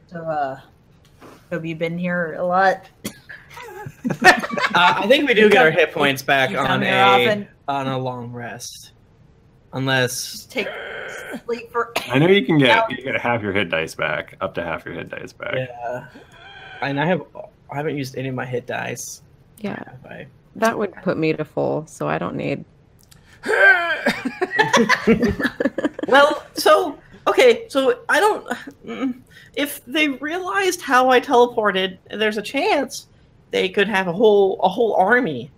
So, have you been here a lot? I think we do get our hit points back You on come here often? a long rest, unless Take sleep for. I know you get half your hit dice back, up to half your hit dice back. yeah. And I haven't used any of my hit dice. Yeah, Have I? that would put me to full, so I don't need. Well, so I don't. If they realized how I teleported, there's a chance they could have a whole army.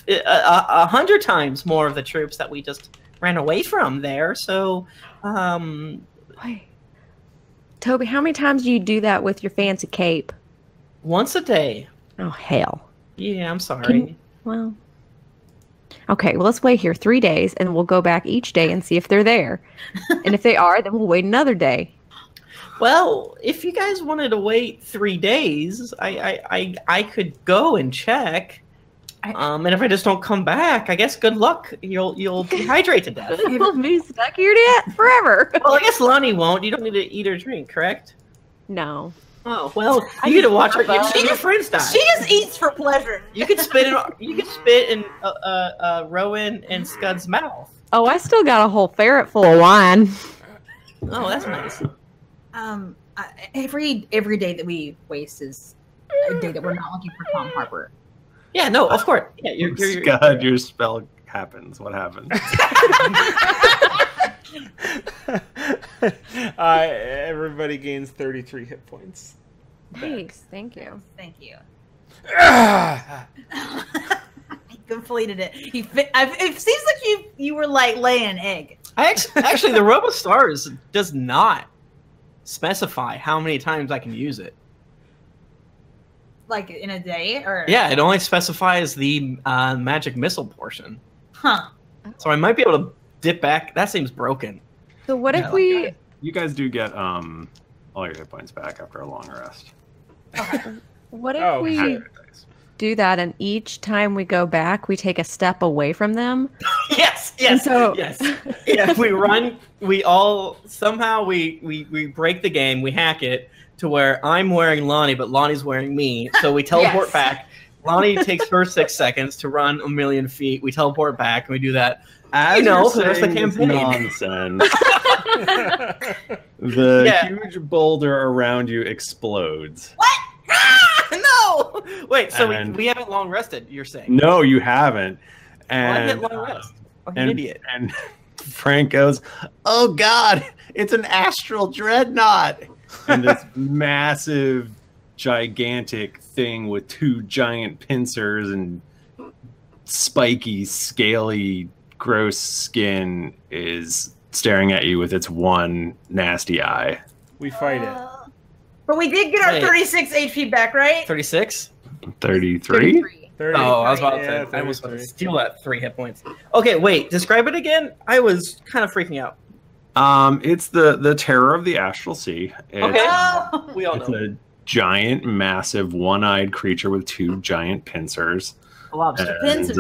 100 times more of the troops that we just ran away from there. So, Wait. Toby, how many times do you do that with your fancy cape? once a day. Oh, hell. Yeah, I'm sorry. Can- Well. Okay, well, let's wait here 3 days, and we'll go back each day and see if they're there. And if they are, then we'll wait another day. Well, if you guys wanted to wait 3 days, I could go and check. And if I just don't come back, I guess good luck. You'll dehydrate to death. We'll be stuck here forever. Well, I guess Lonnie won't. You don't need to eat or drink, correct? No. Oh well, you get to watch your friends die. She just eats for pleasure. You could spit in Rowan and Scud's mouth. Oh, I still got a whole ferret full of wine. Oh, that's nice. Every day that we waste is a day that we're not looking for Tom Harper. Yeah, no, of course. Yeah, you're Scud, your spell happens. What happens? Everybody gains 33 hit points. Thanks. Thank you. Thank you. He completed it. It seems like you were like laying an egg. Actually, the RoboStars does not specify how many times I can use it. Like in a day, or Yeah, it only specifies the magic missile portion. huh? So I might be able to dip back. That seems broken. So what Yeah, if we... You guys do get all your hit points back after a long rest. What if Oh, we Half your hit dice. do that, and each time we go back, we take a step away from them? Yes, And so- yes. Yeah, we run. We all somehow we break the game. We hack it to where I'm wearing Lonnie, but Lonnie's wearing me. So we teleport Yes. back. Lonnie takes her 6 seconds to run 1,000,000 feet. We teleport back, and we do that. As know, you're for the rest of the saying this campaign. nonsense, the Yeah. huge boulder around you explodes. No! Wait, so And- we haven't long rested, you're saying? No, you haven't. Well, I And hit long rest. I'm an and, idiot. and Frank goes, "Oh God, it's an astral dreadnought!" And this massive, gigantic thing with 2 giant pincers and spiky, scaly, gross skin is staring at you with its one nasty eye. We fight it. But we did get our Wait. 36 HP back, right? 36? 33? 30. Oh, I was about to Yeah, say, I was about to 33. steal that 3 hit points. Okay, wait, describe it again? I was kind of freaking out. It's the terror of the astral sea. It's, Okay. Oh. We all it's know. a giant, massive, one-eyed creature with 2 giant pincers. A lobster. Pincers.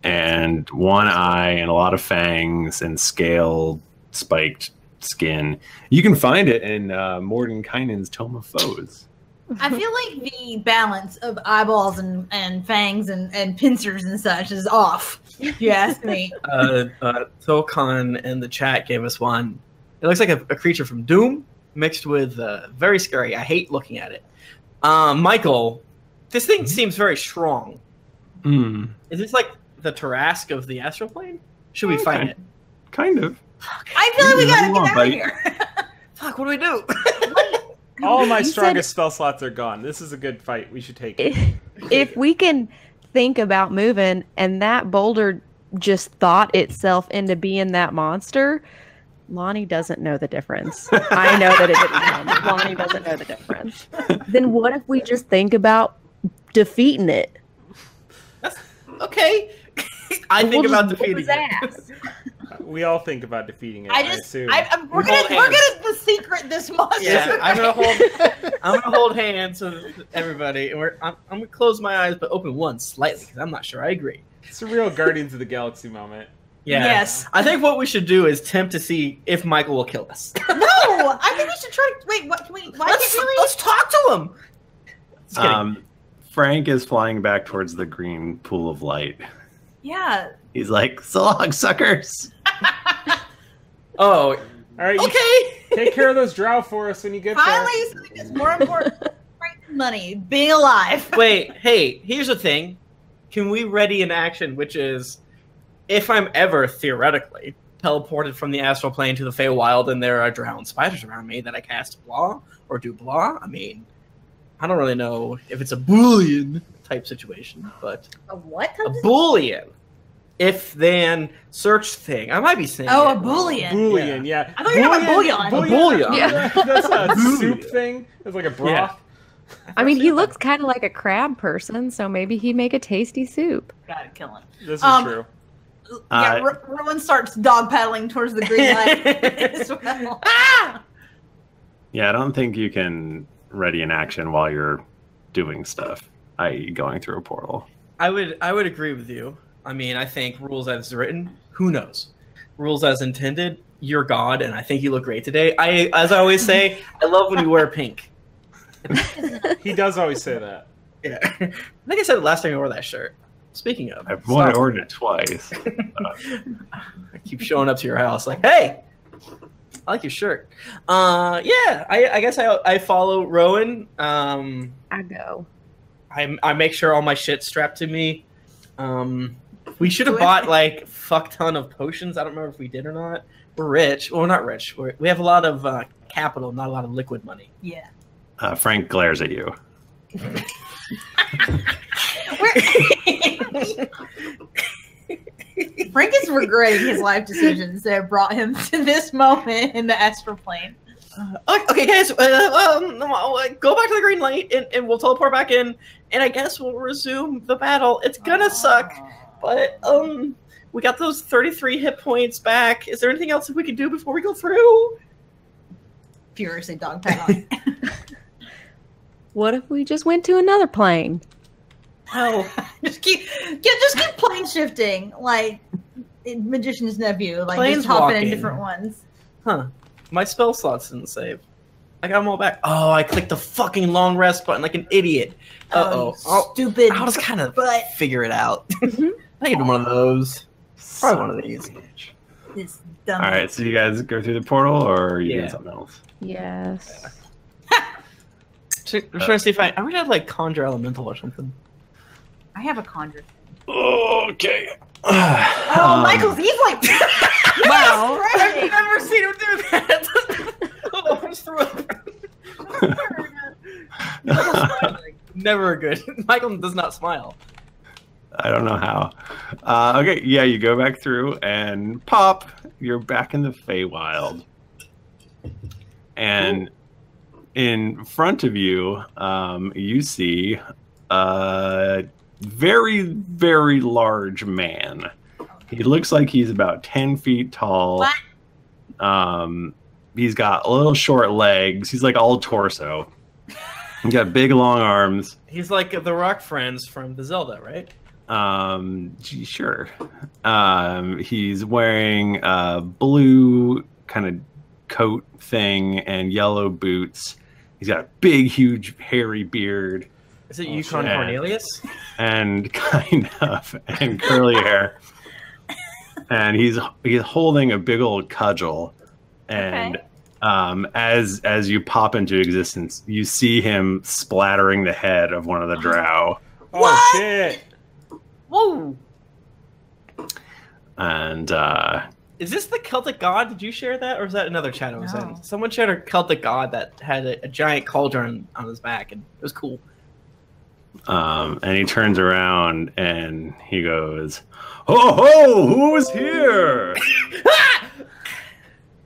And one eye and a lot of fangs and scale spiked skin. You can find it in Mordenkainen's Tome of Foes. I feel like the balance of eyeballs and fangs and pincers and such is off. If you ask me. Thokon in the chat gave us one. It looks like a creature from Doom mixed with very scary. I hate looking at it. Michael, this thing seems very strong. Hmm. Is this like the Tarask of the astral plane? Should we fight it? Kind of. I feel like we gotta Come get on, out buddy. of here. Fuck, what do we do? All my You strongest spell slots are gone. This is a good fight. We should take it. If we can think about moving and that boulder just thought itself into being that monster, Lonnie doesn't know the difference. I know that it didn't come. Lonnie doesn't know the difference. Then what if we just think about defeating it? Okay. I think We'll about just whoop defeating his it. ass. We all think about defeating it. I I just, assume. we're Hold gonna hands. the secret this monster. Yeah, I'm gonna hold hands with everybody, and I'm gonna close my eyes but open one slightly because I'm not sure I agree. It's a real Guardians of the Galaxy moment. Yeah. Yes. I think what we should do is tempt to see if Michael will kill us. No, I think we should try. Wait, what? Can we? Why let's, can't we? let's talk to him. Just kidding. Frank is flying back towards the green pool of light. Yeah. He's like, "So long, suckers." Oh, All right, you okay. take care of those drow for us when you get there. Finally, something that's more important than money: being alive. Wait, hey, here's the thing. Can we ready an action, which is, if I'm ever, theoretically, teleported from the astral plane to the Feywild and there are drowned spiders around me, that I cast blah or do blah? I mean, I don't really know if it's a Boolean type situation, but A what? a Boolean if-then search thing. I might be saying Oh, it a Boolean. Boolean, yeah. I thought you were talking about bouillon. Bouillon. Yeah. That's a Bouillon. soup thing. It's like a broth. I mean, he looks kind of like a crab person, so maybe he'd make a tasty soup. Gotta kill him. This is true. Yeah, Rowan starts dog paddling towards the green light as well. Ah! Yeah, I don't think you can ready an action while you're doing stuff, i.e., going through a portal. I would agree with you. I mean, I think rules as written, who knows? Rules as intended, you're God, and I think you look great today. As I always say, I love when you wear pink. He does always say that. Yeah. I think I said it last time I wore that shirt. Speaking of, I've only ordered it twice. I keep showing up to your house like, hey, I like your shirt. Yeah, I guess I follow Rowan. I go. I make sure all my shit's strapped to me. We should have bought like fuck ton of potions. I don't remember if we did or not. We're rich. Well, we're not rich. We have a lot of capital, not a lot of liquid money. Yeah. Frank glares at you. Frank is regretting his life decisions that brought him to this moment in the astral plane. Okay, guys, go back to the green light, and we'll teleport back in, and I guess we'll resume the battle. It's gonna suck, but we got those 33 hit points back. Is there anything else that we can do before we go through? Furiously dog paddling. What if we just went to another plane? Hell, just keep plane shifting like in Magician's Nephew, like Planes just hopping in walking. different ones. huh? My spell slots didn't save. I got them all back. Oh, I clicked the fucking long rest button like an idiot. Oh, stupid. I'll just kind of But figure it out. I need one of those. Probably one of these. this dumb. All right, so you guys go through the portal, or are you Yeah. doing something else? Yes. I'm trying to see if I would have like conjure elemental or something. I have a conjure. Okay. Oh, Michael's, he's like, Wow. I've never seen him do that. Oh, I just threw up. Never good. Michael does not smile. I don't know how. Okay, yeah, you go back through and pop. You're back in the Feywild. And in front of you, you see a very, very large man. He looks like he's about 10 feet tall. What? He's got little short legs. He's like all torso. He's got big, long arms. He's like the rock friends from the Zelda, right? Sure. He's wearing a blue kind of coat thing and yellow boots. He's got a big, huge, hairy beard. Is it Yukon shit. Cornelius? And kind of, and curly hair. And he's holding a big old cudgel. And as you pop into existence, you see him splattering the head of one of the drow. Oh What? shit! Whoa. And Is this the Celtic god? Did you share that, or is that another chat I was No. in? Someone shared a Celtic god that had a giant cauldron on his back, and it was cool. and he turns around and he goes, "Ho ho! Who is here?"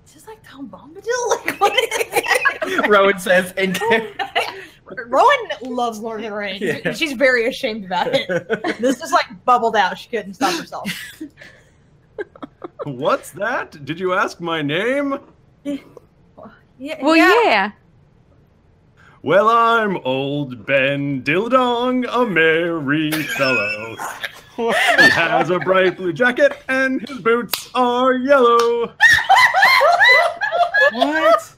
Is this like Tom Bombadil? Like, what is that? Rowan says, and Rowan loves Lord of the Rings. Yeah. She's very ashamed about it. This just like bubbled out. She couldn't stop herself. "What's that? Did you ask my name?" Yeah, Well, yeah. "Well, I'm old Ben Dildong, a merry fellow. He has a bright blue jacket and his boots are yellow." What?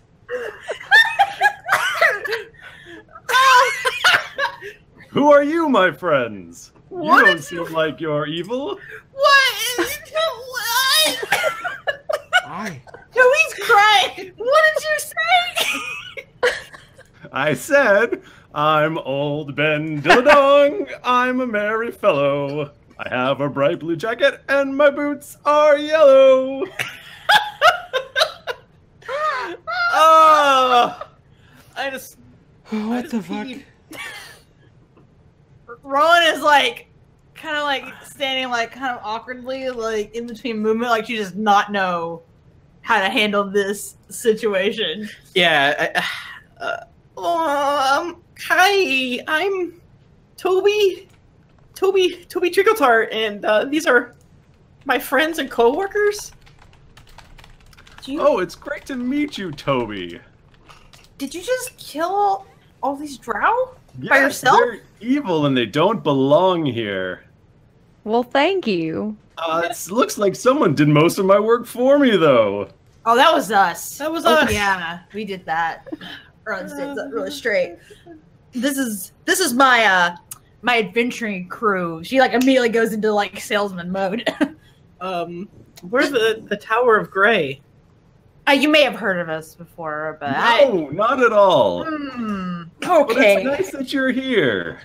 "Who are you, my friends? What You don't is- seem like you're evil." What is what? Why? Toby's crying. What did you say? "I said, I'm old Ben Dildong, I'm a merry fellow. I have a bright blue jacket and my boots are yellow." oh, I just What the fuck? Rowan is like, kind of like standing like kind of awkwardly, like in between movement, like she does not know how to handle this situation. yeah. Hi, I'm Toby Trickletart, and these are my friends and coworkers. Do you, "Oh, it's great to meet you, Toby." did you just kill all these drow? Yes, By yourself? they're evil and they don't belong here. Well, thank you. It looks like someone did most of my work for me, though. Oh, that was us. That was Oh, us. yeah, we did that. Rowan stands up really straight. This is my my adventuring crew. She like immediately goes into like salesman mode. Where's the Tower of Grey? You may have heard of us before, but No, not at all. But okay. it's nice that you're here.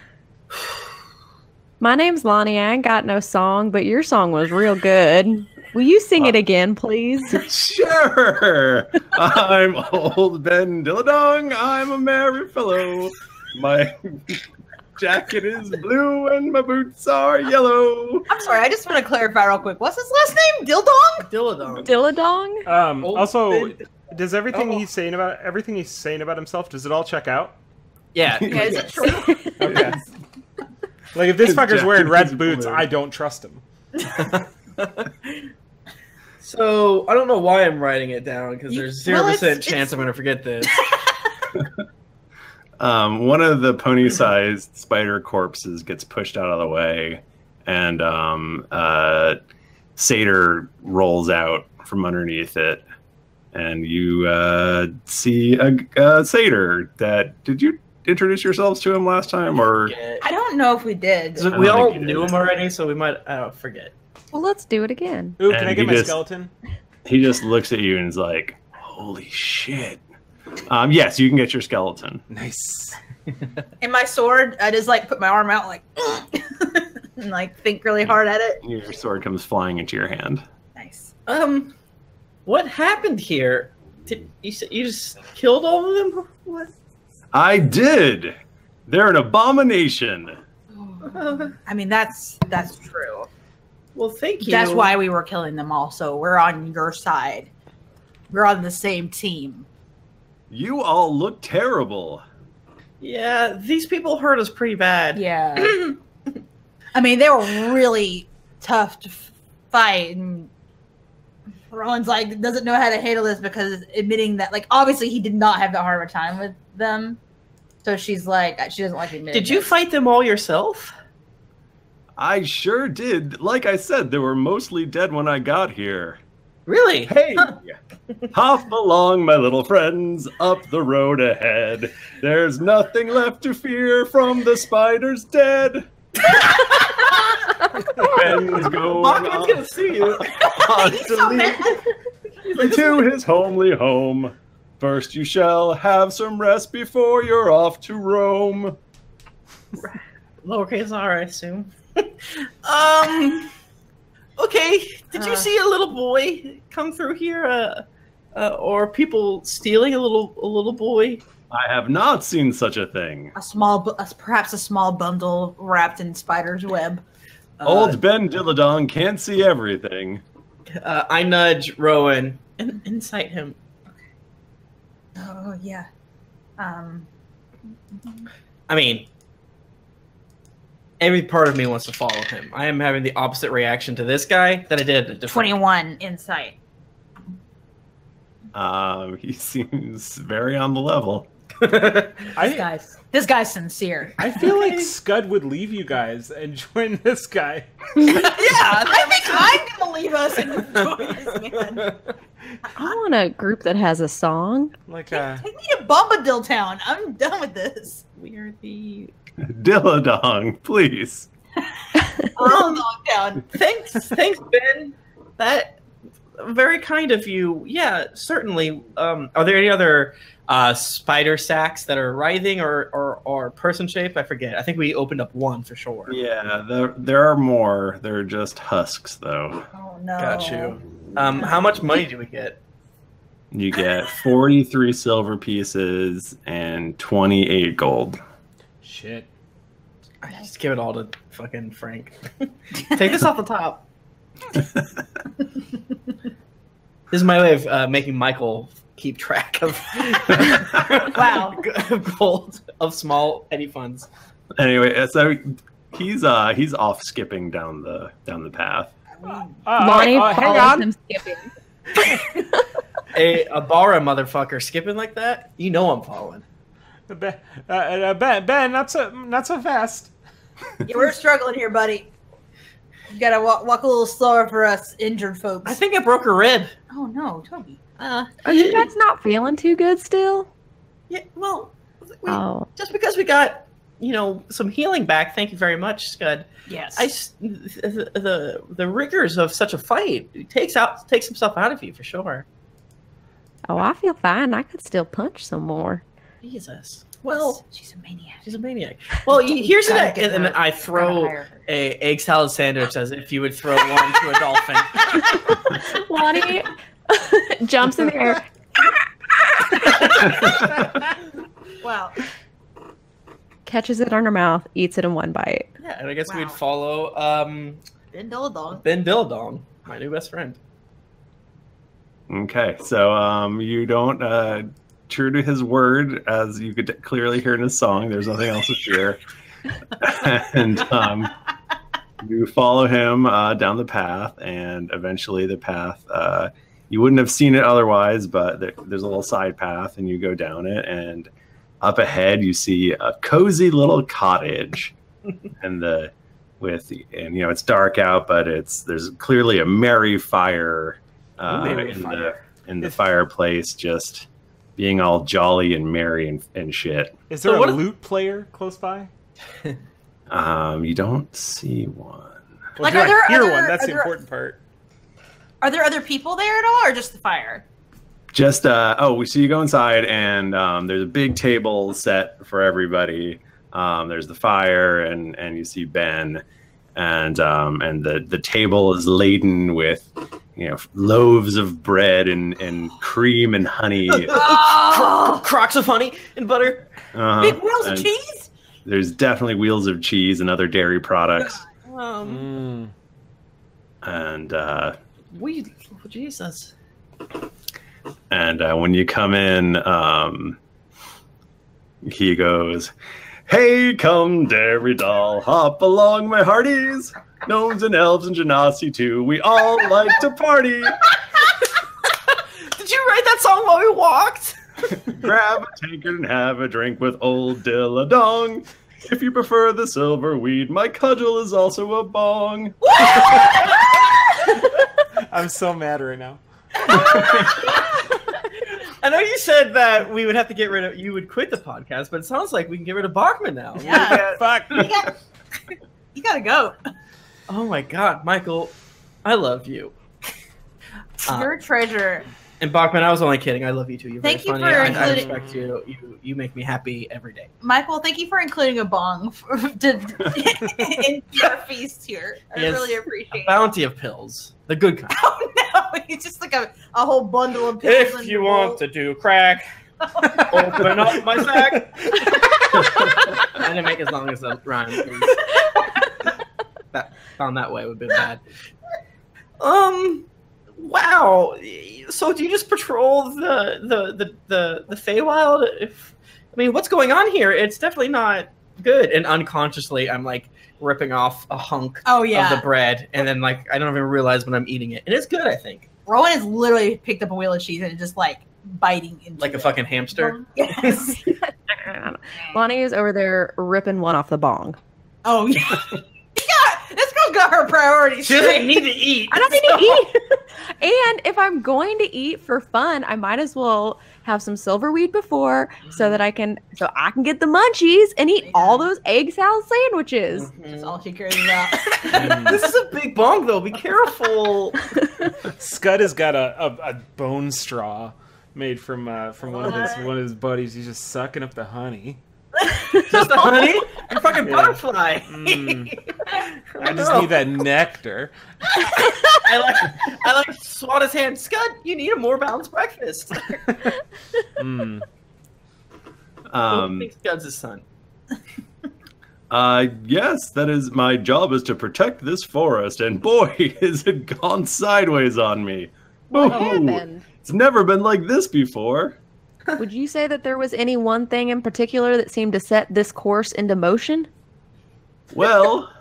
My name's Lonnie. I ain't got no song, but your song was real good. Will you sing it again, please? Sure. I'm old Ben Dilladong. I'm a merry fellow. My jacket is blue and my boots are yellow. I'm sorry, I just want to clarify real quick. What's his last name? Dildong? Dilladong. Dilladong? Old Also, Ben- does everything Oh. he's saying about himself, does it all check out? Yeah. Yeah, is it true? Okay. Like if this His fucker's wearing jacket red is boots, blue. I don't trust him. So I don't know why I'm writing it down because there's well, 0% it's- chance I'm gonna forget this. One of the pony-sized spider corpses gets pushed out of the way, and Satyr rolls out from underneath it, and you see a Satyr. Did you introduce yourselves to him last time, or? I don't know if we did. So I we don't all think you knew did. him already, so we might forget. Well, let's do it again. Ooh, can And I get he my just- skeleton? He just looks at you and is like, "Holy shit!" Yes, you can get your skeleton. Nice. And my sword, I just like put my arm out like and like think really hard at it. Your sword comes flying into your hand. Nice. What happened here? Did you just killed all of them? What? I did. They're an abomination. I mean, that's true. Well, thank you. That's why we were killing them all. So we're on your side. We're on the same team. You all look terrible. Yeah, these people hurt us pretty bad. Yeah. I mean, they were really tough to fight, and Rowan's like doesn't know how to handle this because admitting that, like, obviously he did not have that hard of a time with them. So she's like, she doesn't like admitting. Did you fight them all yourself? I sure did. Like I said, they were mostly dead when I got here. Really? Hey, hop along, my little friends, up the road ahead. There's nothing left to fear from the spiders dead. Ben's going Bachman's gonna sue you. on to leave to his homely home. First you shall have some rest before you're off to roam. Lowercase r, I assume. Okay. Did you see a little boy come through here? Or people stealing a little boy? I have not seen such a thing. Perhaps a small bundle wrapped in spider's web. Old Ben Dilladong can't see everything. I nudge Rowan and incite him. Oh yeah. I mean, every part of me wants to follow him. I am having the opposite reaction to this guy that I did to 21 insight. He seems very on the level. This guy's sincere. I feel like Scud would leave you guys and join this guy. Yeah, I think I'm gonna leave us and join this man. I want a group that has a song. Like Take me to Bombadil Town. I'm done with this. we are the Dilladong, please. Bombadil Town. thanks, Ben. That very kind of you. Yeah, certainly. Are there any other spider sacks that are writhing or person shaped? I forget. I think we opened up one for sure. Yeah, there are more. They're just husks, though. Oh no. Got you. How much money do we get? You get 43 silver pieces and 28 gold. Shit. I just give it all to fucking Frank. Take this off the top. This is my way of making Michael keep track of Wow. gold of small petty funds. Anyway, so he's off skipping down the path. Lonnie hang follows on. him skipping. A Bara motherfucker skipping like that? You know I'm following. Ben, not so fast. Yeah, we're struggling here, buddy. You gotta walk a little slower for us injured folks. I think I broke a rib. Oh no, Toby. Are you guys not feeling too good still? Yeah, well, Oh. just because we got, some healing back, thank you very much, Scud. Yes. The rigors of such a fight takes some stuff out of you for sure. Oh, I feel fine. I could still punch some more. Jesus. Well, she's a maniac. she's a maniac. Well, here's Gotta an, get and her- I gotta throw hire her. a egg salad sandwich as if you would throw one to a dolphin. Lonnie jumps in the air. Wow. Catches it on her mouth, eats it in one bite. Yeah, and I guess Wow. we'd follow Ben Dilladong. Ben Dilladong, my new best friend. Okay, so you don't true to his word, as you could clearly hear in his song. There's nothing else to share, and you follow him down the path, and eventually the path. You wouldn't have seen it otherwise, but there's a little side path, and you go down it, and up ahead you see a cozy little cottage, and it's dark out, but there's clearly a merry fire in the fireplace, just being all jolly and merry and shit. Is there So a what- loot player close by? You don't see one. Well, Like, do are I there hear other- one? That's are the there- important part. Are there other people there at all, or just the fire? Just so you go inside, and there's a big table set for everybody. There's the fire, and you see Ben, and the table is laden with loaves of bread and cream and honey. Crocks of honey and butter. Big wheels of cheese. There's definitely wheels of cheese and other dairy products. And Jesus. And when you come in, he goes, "Hey, come, dairy doll, hop along, my hearties. Gnomes and elves and genasi too. We all like to party. Did you write that song while we walked? Grab a tankard and have a drink with old Dilladong. If you prefer the silver weed, my cudgel is also a bong." I'm so mad right now. I know you said that we would have to get rid of. You would quit the podcast, but it sounds like we can get rid of Bachman now. Yeah. Fuck. You gotta go. Oh my God, Michael, I love you. You're a treasure. And Bachman, I was only kidding. I love you too. You're Thank very you funny. for I including- respect you. You make me happy every day. Michael, thank you for including a bong in your feast here. I Yes. really A appreciate it. bounty of pills, the good kind. Oh no, it's just like a whole bundle of pills. If you want to do crack, open up my sack. I didn't make as long as the rhyme. That found that way would have been bad. Wow. So do you just patrol the Feywild? What's going on here? It's definitely not good. And unconsciously, I'm like ripping off a hunk Oh of yeah. the bread, and then like I don't even realize when I'm eating it, and it's good. I think Rowan has literally picked up a wheel of cheese and is just like biting into like a it. fucking hamster. Yes. Lonnie is over there ripping one off the bong. Oh yeah. This girl's got her priorities. She doesn't straight. need to eat. I don't need to eat. And if I'm going to eat for fun, I might as well have some silverweed before so that I can get the munchies and eat all those egg salad sandwiches. That's all she cares about. This is a big bong, though. Be careful. Scud has got a bone straw made from one of his buddies. He's just sucking up the honey. Just the honey? You're fucking Yeah. butterfly. I just need that nectar. I like swat his hand. Scud, you need a more balanced breakfast. Mm. I think Scud's his son. Yes, that is my job, is to protect this forest, and boy, has it gone sideways on me. What Ooh, happened? It's never been like this before. Would you say that there was any one thing in particular that seemed to set this course into motion? Well,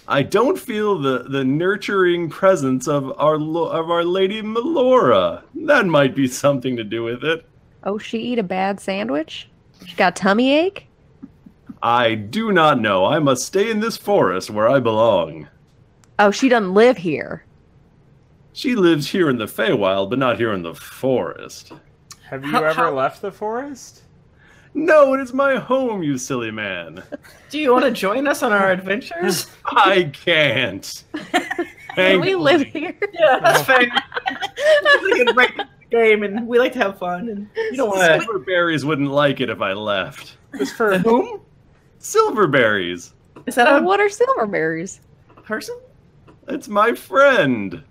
I don't feel the nurturing presence of our Lady Melora. That might be something to do with it. Oh, she eat a bad sandwich? She got a tummy ache? I do not know. I must stay in this forest where I belong. Oh, she doesn't live here. She lives here in the Feywild, but not here in the forest. Have you ever left the forest? No, it is my home, you silly man. Do you want to join us on our adventures? I can't. Can we live here? Yeah, that's fair. We can break the game, and we like to have fun. And you don't want to. Silverberries wouldn't like it if I left. It's for Whom? Silverberries. Is that Oh, a what are silverberries? person? It's my friend.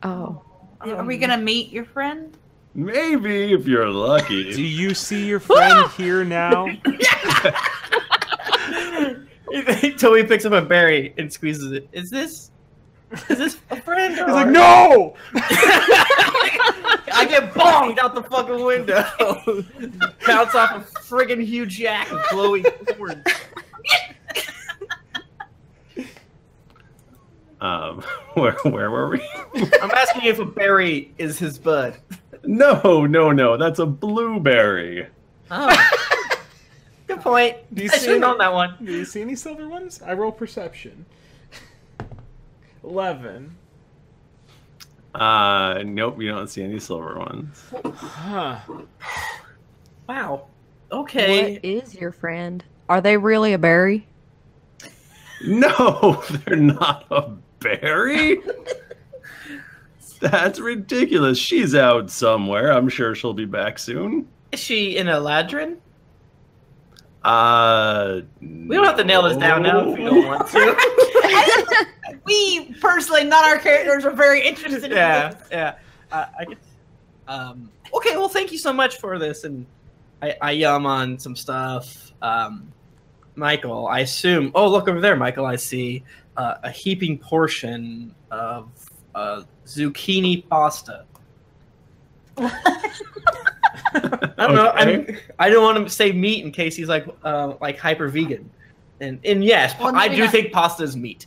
Oh. Are we gonna meet your friend? Maybe, if you're Do lucky. you see your friend here now? Toby picks up a berry and squeezes it. Is this a friend? He's like, no! I get bonged out the fucking window. Bounce off a friggin' huge yak of glowing horns. Where were we? I'm asking you if a berry is his bud. No. That's a blueberry. Oh. Good point. Do you I see should have known that one. Do you see any silver ones? I roll perception. 11. Nope, you don't see any silver ones. Huh. Wow. Okay. What is your friend? Are they really a berry? No, they're not a berry. That's ridiculous. She's out somewhere. I'm sure she'll be back soon. Is she in Eladrin? We don't have to nail this down now if you don't want to. We personally, not our characters, are very interested in this. Yeah. I guess. Okay, well, thank you so much for this, and I yum on some stuff. Michael, I assume. Oh, look over there, Michael. I see a heaping portion of zucchini pasta. I don't know. I don't want to say meat in case he's like hyper vegan, and yes, Well, I maybe do not. think pasta is meat.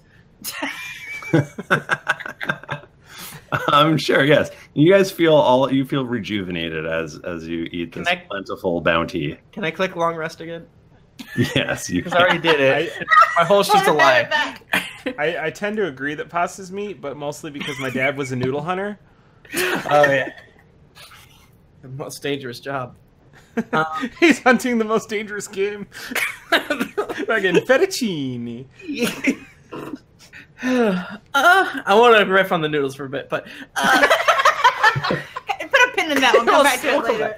I'm sure. Yes, you guys feel rejuvenated as you eat this Can I- plentiful bounty. Can I click long rest again? Yes, you Because I already did it. My whole sheet's Put a it lie. back. I tend to agree that pasta's meat, but mostly because my dad was a noodle hunter. Oh yeah. The most dangerous job. He's hunting the most dangerous game. Fucking fettuccine. I want to riff on the noodles for a bit, but Put a pin in that one. Come back to it later.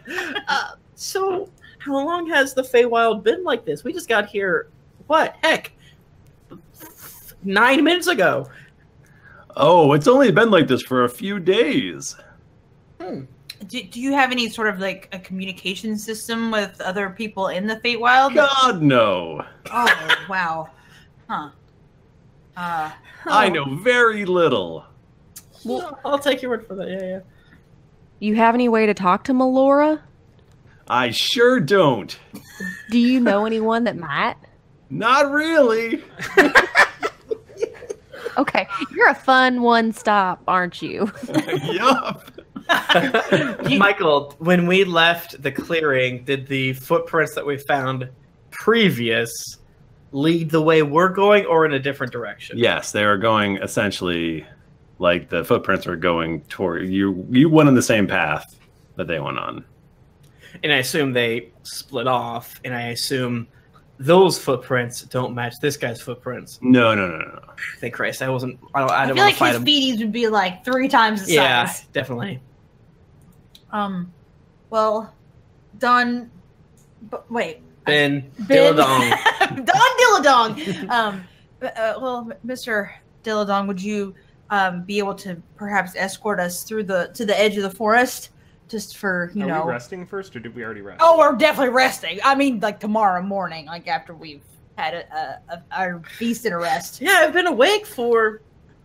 So how long has the Feywild been like this? We just got here. What heck? 9 minutes ago. Oh, it's only been like this for a few days. Do you have any sort of like a communication system with other people in the Feywild? God, no. Oh wow. Huh. I know very little. Well, I'll take your word for that. Yeah. You have any way to talk to Melora? I sure don't. Do you know anyone that might? Not really. Okay, you're a fun one stop, aren't you? Yup. Michael, when we left the clearing, did the footprints that we found previous lead the way we're going, or in a different direction? Yes, they were going essentially like the footprints were going toward you. You went on the same path that they went on. And I assume they split off, and I assume those footprints don't match this guy's footprints. No. Thank Christ, I I didn't feel want like to fight his him. feeties would be like 3 times the Yeah, size. definitely. Well, Don. But wait. Ben Ben- Dilladong. Don Dilladong. Well, Mr. Dilladong, would you be able to perhaps escort us through to the edge of the forest, just for Are know? we resting first, or did we already rest? Oh, we're definitely resting. I mean, like tomorrow morning, like after we've had our feast and a rest. Yeah, I've been awake for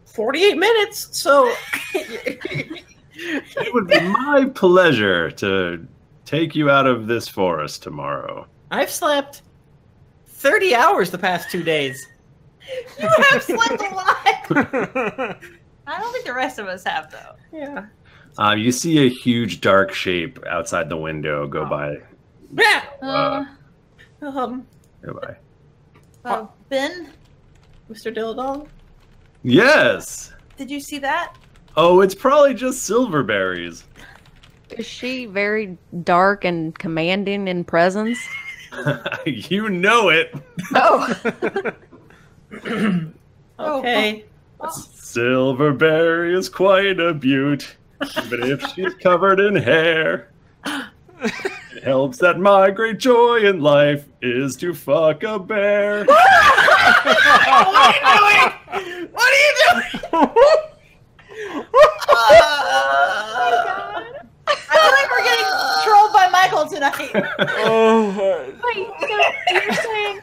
48 minutes, so It would be my pleasure to take you out of this forest tomorrow. I've slept 30 hours the past 2 days. You have slept a lot. I don't think the rest of us have, though. Yeah. You see a huge dark shape outside the window go by. Yeah. Go by. Ben, Mr. Dilladong? Yes. did you see that? Oh, it's probably just silverberries. Is she very dark and commanding in presence? You know it. Oh, Okay. Silverberry is quite a beaut, even if she's covered in hair. It helps that my great joy in life is to fuck a bear. What are you doing? What are you doing? I feel like we're getting trolled by Michael tonight. Oh, wait, so you're saying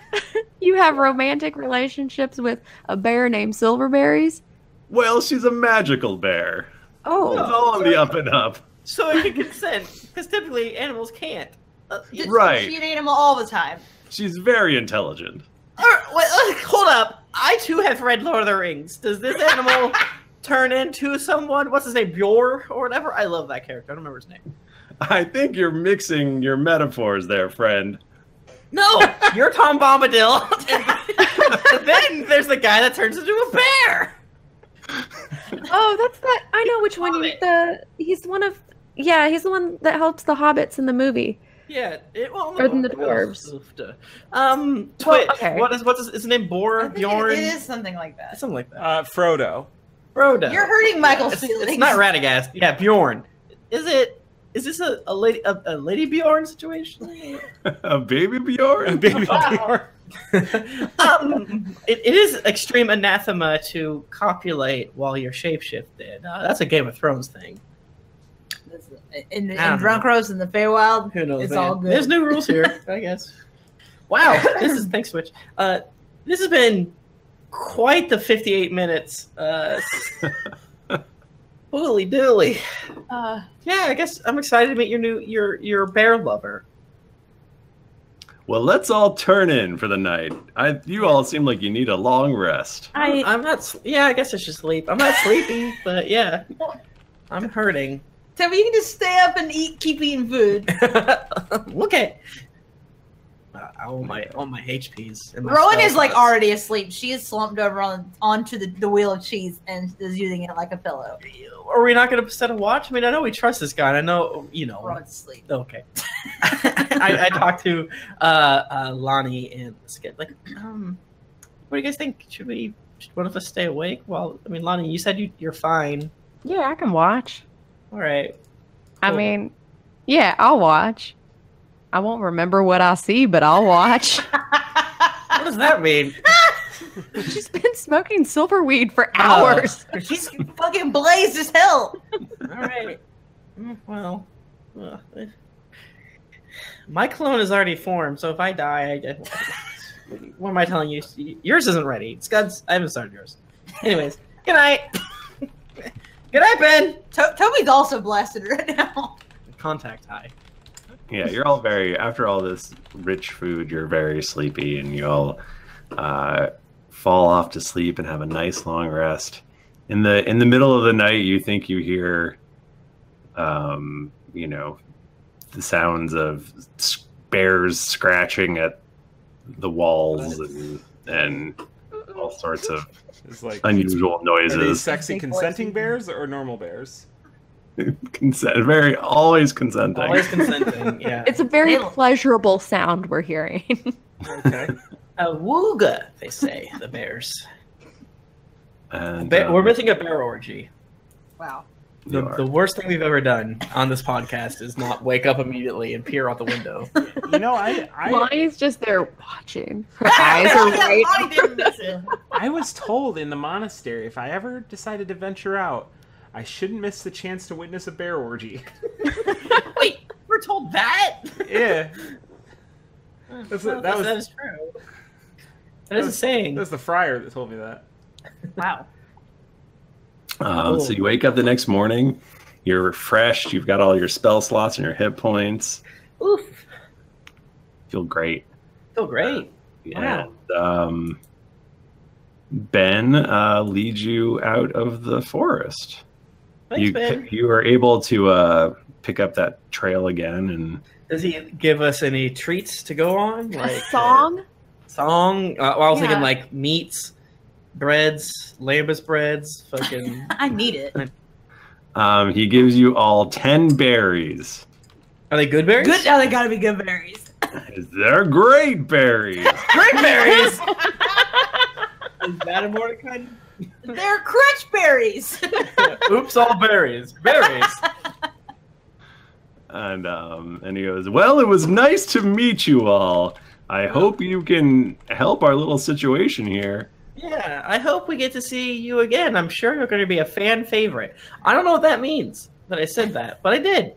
you have romantic relationships with a bear named Silverberries? Well, she's a magical bear. It's Oh, all on the up and up. So it can consent, because typically animals can't. Right. She an animal all the time. She's very intelligent. Hold up. I too have read Lord of the Rings. Does this animal turn into someone? What's his name? Bjorn or whatever? I love that character. I don't remember his name. I think you're mixing your metaphors there, friend. No, you're Tom Bombadil. And then there's the guy that turns into a bear. oh, that's that. I know which one Hobbit. he's one of. Yeah, he's the one that helps the hobbits in the movie. Yeah, Or than the dwarves. Twitch. okay. What's his name? I Bor? think Bjorn? it is something like that. Something like that. Frodo. Frodo. You're hurting Michael's It's feelings. not Radagast. Yeah, Bjorn. Is it Is this a lady Bjorn situation? A baby Bjorn? Baby Wow. It is extreme anathema to copulate while you're shapeshifted. That's a Game of Thrones thing. In I don't know. Drunkros and the Feywild, Who knows? it's man. all good. There's new rules here, I guess. Wow, thanks, Switch. This has been quite the 58 minutes. Holy dooly. Yeah, I guess I'm excited to meet your bear lover. Well, let's all turn in for the night. You all seem like you need a long rest. I'm not. Yeah, I guess I should sleep. I'm not sleepy, but yeah, I'm hurting. Toby, you can just stay up and keep eating food. Okay. All my HPs. and my Rowan spell is like slots. already asleep. She is slumped over onto the wheel of cheese and is using it like a pillow. Are we not going to set a watch? I mean, I know we trust this guy. And I know, Rowan's asleep. Okay. I talked to Lonnie and Skid. Like, what do you guys think? Should one of us stay awake? Well, I mean, Lonnie, you said you're fine. Yeah, I can watch. All right. I Cool. mean, yeah, I'll watch. I won't remember what I see, but I'll watch. What does that mean? She's been smoking silver weed for hours. She's fucking blazed as hell. All right. Well, my clone is already formed, so if I die, what am I telling you? Yours isn't ready. Scuds, I haven't started yours. Anyways, good night. Good night, Ben. Toby's also blasted right now. Contact high. Yeah, you're all after all this rich food, you're very sleepy, and you all fall off to sleep and have a nice long rest. In the middle of the night, you think you hear, the sounds of bears scratching at the walls and all sorts of It's like unusual are these noises. sexy consenting bears or normal bears? Consent, always consenting. Always consenting. Yeah. It's a very They- pleasurable sound we're hearing. Okay. A wooga, they say, the bears. And, We're missing a bear orgy. Wow. The worst thing we've ever done on this podcast is not wake up immediately and peer out the window. You know, I Lonnie's just there watching. Her eyes are right. I didn't miss it. I was told in the monastery if I ever decided to venture out, I shouldn't miss the chance to witness a bear orgy. Wait, we're told that? Yeah. That is true. That is a saying. That's the friar that told me that. Wow. So you wake up the next morning, you're refreshed, you've got all your spell slots and your hit points. Oof. Feel great. Feel great. And Ben leads you out of the forest. Thanks, Ben. You are able to pick up that trail again, and Does he give us any treats to go on? A song? Song? Well, I was thinking Yeah. like meats, breads, lambus breads, fucking. I need it. he gives you all 10 berries. Are they good berries? Good. Oh, they gotta be good berries. They're great berries. Great berries! Is that a Mordecai? They're crunch berries. Oops, all berries. Berries. And he goes, well, it was nice to meet you all. I hope you can help our little situation here. Yeah, I hope we get to see you again. I'm sure you're going to be a fan favorite. I don't know what that means that I said that, but I did.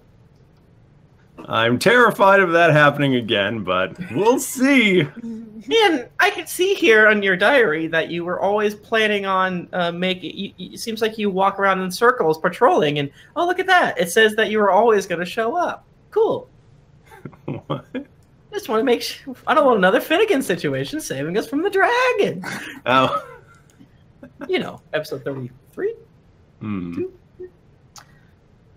I'm terrified of that happening again, but we'll see. Man, I can see here on your diary that you were always planning on making. It seems like you walk around in circles patrolling, and oh, look at that! It says that you were always going to show up. Cool. What? Just want to make sure. I don't want another Finnegan situation saving us from the dragon. Oh. You know, episode 33. Hmm.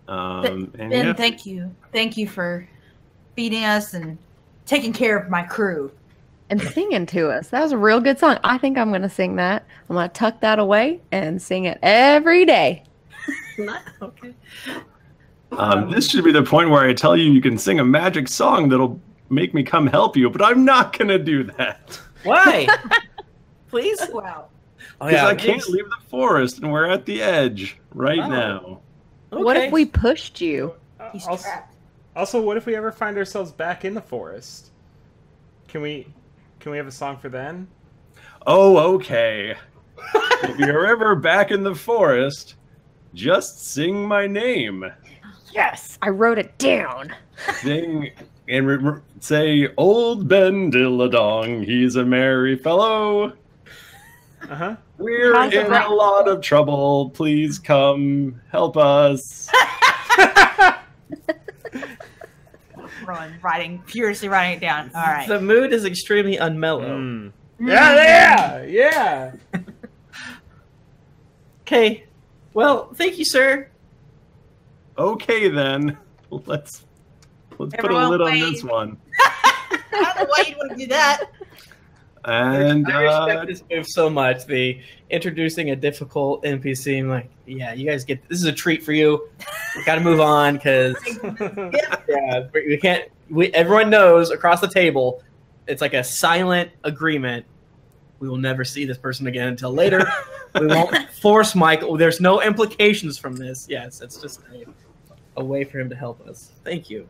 And Ben, yeah. thank you. Thank you for feeding us and taking care of my crew. And singing to us. That was a real good song. I think I'm going to sing that. I'm going to tuck that away and sing it every day. Okay. This should be the point where I tell you you can sing a magic song that'll make me come help you, but I'm not going to do that. Why? Please. Wow. Oh, Because I can't leave the forest and we're at the edge right Oh. now. What if we pushed you? He's Also, trapped. also, what if we ever find ourselves back in the forest? Can we have a song for then? Oh, okay. If you're ever back in the forest, just sing my name. Yes, I wrote it down. Sing and say, Old Ben Dilladong, he's a merry fellow. Uh-huh. We're How's it in right? a lot of trouble. Please come help us. Furiously writing it down. All right. The mood is extremely unmellow. Mm. Yeah. Okay. Well, thank you, sir. Okay, then. Let's put a Everyone lid on wait. this one. I don't know why you'd want to do that. And I respect this move so much. The introducing a difficult NPC, I'm like, yeah, you guys get this is a treat for you. We got to move on because we can't. Everyone knows across the table, it's like a silent agreement. We will never see this person again until later. We won't force Michael. There's no implications from this. Yes, it's just a way for him to help us. Thank you.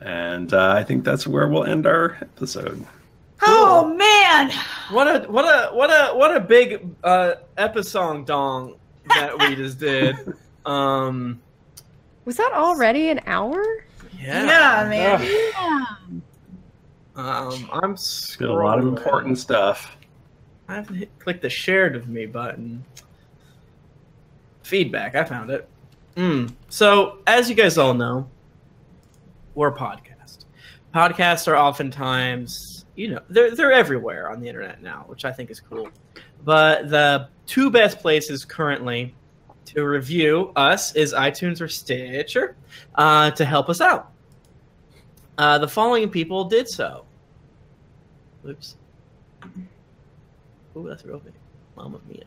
And I think that's where we'll end our episode. Oh man! What a big episode dong that we just did. Was that already an hour? Yeah, man. I'm Still a lot of scrolling. important stuff. I have to click the shared with me button. Feedback. I found it. So, as you guys all know, we're a podcast. Podcasts are oftentimes, they're everywhere on the internet now, which I think is cool. But the two best places currently to review us is iTunes or Stitcher to help us out. The following people did so. Oops. Ooh, that's real big. Mamma mia.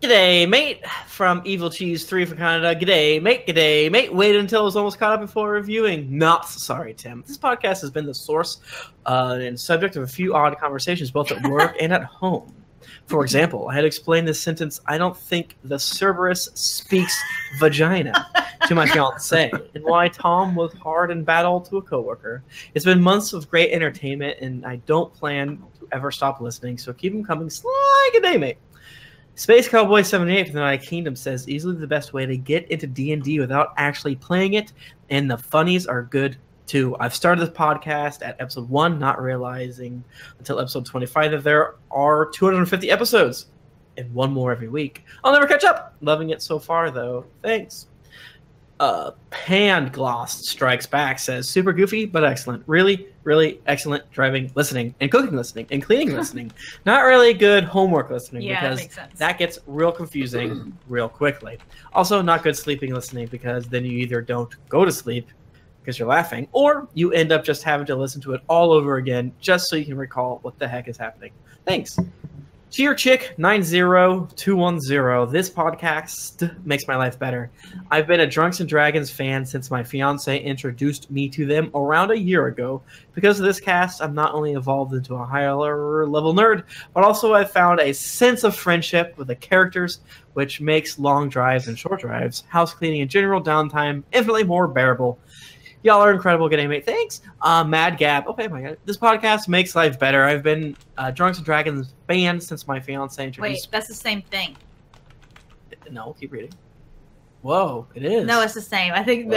G'day, mate, from Evil Cheese 3 for Canada. G'day, mate. G'day, mate. Waited until I was almost caught up before reviewing. Not sorry, Tim. This podcast has been the source and subject of a few odd conversations, both at work and at home. For example, I had explained this sentence, I don't think the Cerberus speaks vagina, to my fiance, and why Tom was hard and battle to a coworker. It's been months of great entertainment, and I don't plan to ever stop listening, so keep them coming. Sly, good day, mate. Space Cowboy 78 from the United Kingdom says, easily the best way to get into D&D without actually playing it, and the funnies are good too. I've started this podcast at episode 1, not realizing until episode 25 that there are 250 episodes and one more every week. I'll never catch up. Loving it so far, though. Thanks. Pangloss Strikes Back says, super goofy, but excellent. Really, really excellent driving, listening, and cooking listening, and cleaning listening. Not really good homework listening Yeah, that because makes sense. that gets real confusing real quickly. Also, not good sleeping listening because then you either don't go to sleep because you're laughing, or you end up just having to listen to it all over again just so you can recall what the heck is happening. Thanks. Cheer Chick 90210. This podcast makes my life better. I've been a Drunks and Dragons fan since my fiance introduced me to them around a year ago. Because of this cast, I'm not only evolved into a higher level nerd, but also I've found a sense of friendship with the characters, which makes long drives and short drives, house cleaning, and general downtime infinitely more bearable. Y'all are incredible. Good day, mate. Thanks. Mad Gab. Okay, my God. This podcast makes life better. I've been Drunks and Dragons fan since my fiance introduced. Wait, that's the same thing. No, keep reading. Whoa, it is. No, it's the same. I think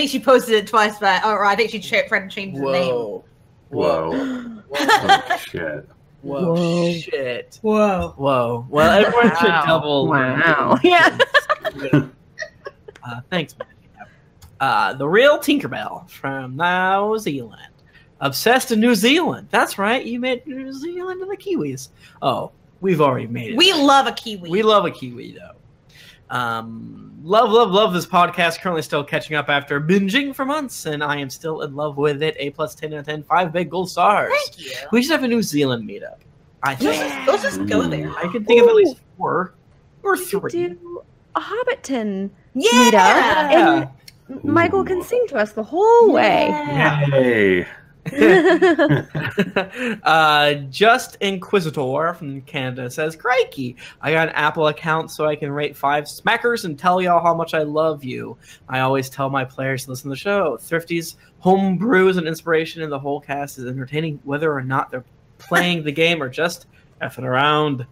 she posted it twice, or I think she tried to change the name. Whoa. Whoa. Oh, shit. Whoa. Whoa. Shit. Whoa. Whoa. Well, everyone should double. Wow. Yeah. Thanks, man. The Real Tinkerbell from New Zealand. Obsessed in New Zealand. That's right. You made New Zealand and the Kiwis. Oh, we've already made it. We love a Kiwi. We love a Kiwi, though. Love this podcast. Currently still catching up after binging for months, and I am still in love with it. A plus 10 out of 10, 5 big gold stars. Thank you. We should have a New Zealand meetup. I think. Let's just go there. I can think of at least 4 or 3. Do a Hobbiton Yeah. meetup, and Michael can sing to us the whole way. Yay. Just Inquisitor from Canada says, "Crikey, I got an Apple account so I can rate 5 smackers and tell y'all how much I love you. I always tell my players to listen to the show. Thrifty's home brews and inspiration in the whole cast is entertaining, whether or not they're playing the game or just effing around."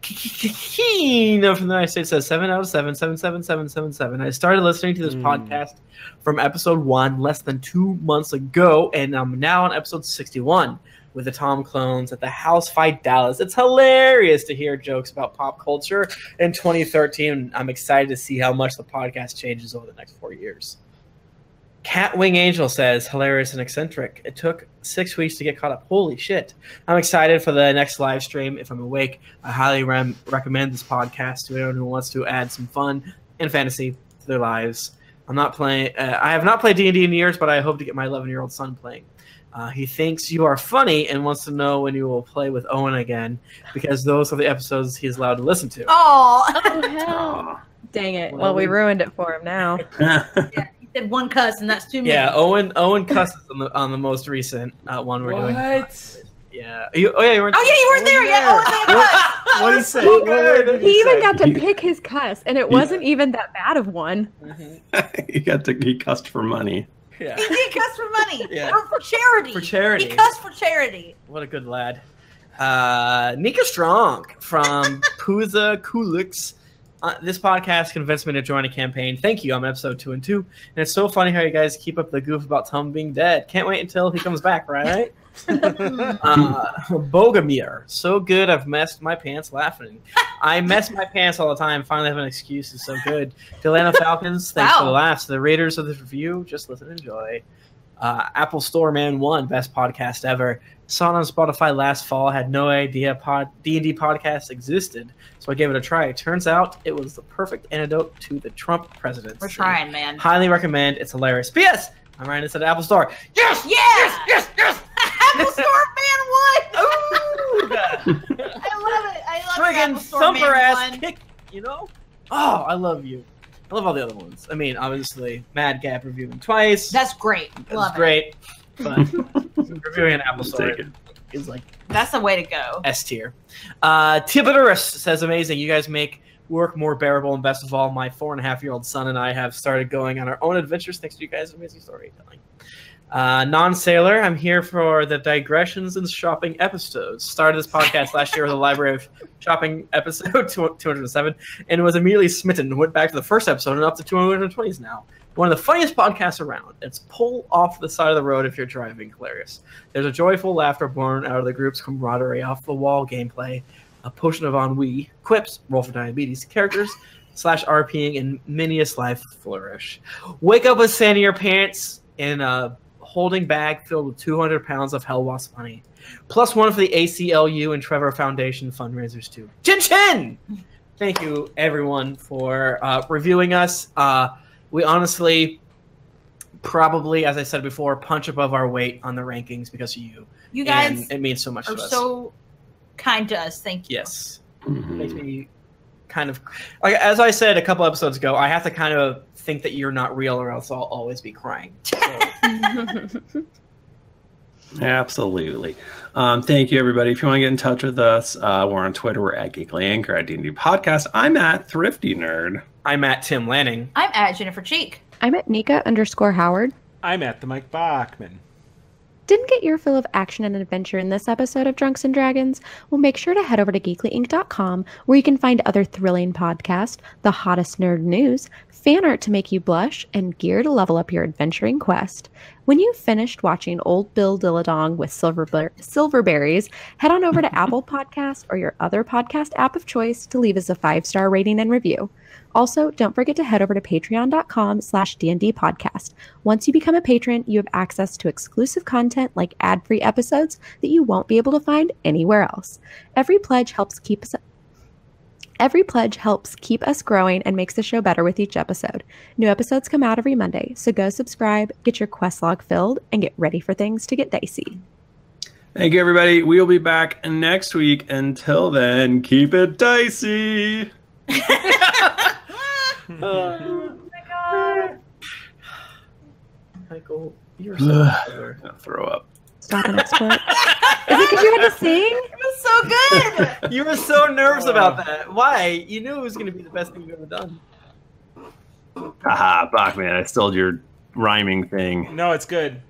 Kino from the United States says 7 out of 7, 77777. I started listening to this podcast from episode 1 less than 2 months ago, and I'm now on episode 61 with the Tom clones at the House Fight Dallas. It's hilarious to hear jokes about pop culture in 2013. I'm excited to see how much the podcast changes over the next 4 years. Catwing Angel says, hilarious and eccentric. It took 6 weeks to get caught up. Holy shit. I'm excited for the next live stream. If I'm awake, I highly recommend this podcast to anyone who wants to add some fun and fantasy to their lives. I have not played D&D in years, but I hope to get my 11-year-old son playing. He thinks you are funny and wants to know when you will play with Owen again, because those are the episodes he's allowed to listen to. Oh, hell. Dang it. Well, we ruined it for him now. yeah, he said one cuss, and that's too many. Yeah, Owen cusses on the most recent one we're doing. What? Yeah. You weren't. Oh, yeah, you weren't there. Yeah, Owen said cuss. What did he say? So What word did He even say? got to pick his cuss, and it wasn't even that bad of one. He cussed for money. Yeah. He did cuss for money. Yeah. Or for charity. For charity. He cussed for charity. What a good lad. Nika Strong from Puza Kulix. This podcast convinced me to join a campaign. Thank you. I'm episode 2 and 2. And it's so funny how you guys keep up the goof about Tom being dead. Can't wait until he comes back, right? Bogomir. So good I've messed my pants laughing. I mess my pants all the time. Finally have an excuse. It's so good. The Atlanta Falcons, thanks for the laughs. The Raiders of the review, just listen and enjoy. Apple Store Man 1, best podcast ever. Saw it on Spotify last fall. Had no idea D&D podcast existed, so I gave it a try. It turns out it was the perfect antidote to the Trump presidency. We're trying, man. Highly recommend. It's hilarious. P.S. I'm writing this at Apple Store. Yes! Yes! Yes! Yes! Apple Store Man 1! Ooh! I love it. I love Friggin' Apple Store thumper Man ass 1. kick, you know? Oh, I love you. I love all the other ones. I mean, obviously, Mad Gap reviewing twice. That's great. That's Love great. But reviewing an Apple Store Take it. is like it. That's the way to go. S tier. Tibidorus says, amazing. You guys make work more bearable, and best of all, my 4.5-year-old son and I have started going on our own adventures thanks to you guys' amazing storytelling. Non-sailor, I'm here for the digressions and shopping episodes. Started this podcast last year with a library of shopping episode 207 and was immediately smitten. Went back to the first episode and up to 220s now. One of the funniest podcasts around. It's pull off the side of the road if you're driving, hilarious. There's a joyful laughter born out of the group's camaraderie, off the wall gameplay, a potion of ennui, quips, roll for diabetes, characters / RPing, and miniest life flourish. Wake up with sand in your pants in a holding bag filled with 200 pounds of Hell Wasp money. Plus one for the ACLU and Trevor Foundation fundraisers too. Chin chin! Thank you everyone for reviewing us. We honestly probably, as I said before, punch above our weight on the rankings because of you. You guys and it means so much to are us. so kind to us. Thank you. Yes. Makes me kind of, like, as I said a couple episodes ago, I have to kind of think that you're not real or else I'll always be crying. So. Absolutely. Thank you, everybody. If you want to get in touch with us, we're on Twitter. We're at Geekly Anchor, at D&D Podcast. I'm at Thrifty Nerd. I'm at Tim Lanning. I'm at Jennifer Cheek. I'm at Nika_Howard. I'm at the Mike Bachman. Didn't get your fill of action and adventure in this episode of Drunks and Dragons? Well, make sure to head over to geeklyinc.com, where you can find other thrilling podcasts, the hottest nerd news, fan art to make you blush, and gear to level up your adventuring quest. When you've finished watching Old Bill Dilladong with silverberries, head on over to Apple Podcasts or your other podcast app of choice to leave us a 5-star rating and review. Also, don't forget to head over to patreon.com/DND podcast. Once you become a patron, you have access to exclusive content like ad-free episodes that you won't be able to find anywhere else. Every pledge helps keep us growing and makes the show better with each episode. New episodes come out every Monday, so go subscribe, get your quest log filled, and get ready for things to get dicey. Thank you, everybody. We'll be back next week. Until then, keep it dicey. Oh my god. Michael, you're so clever. I'm gonna throw up. Stop and export. Is it because you had to sing? It was so good. You were so nervous about that. Why? You knew it was going to be the best thing you've ever done. Haha, Bachman, I stole your rhyming thing. No, it's good.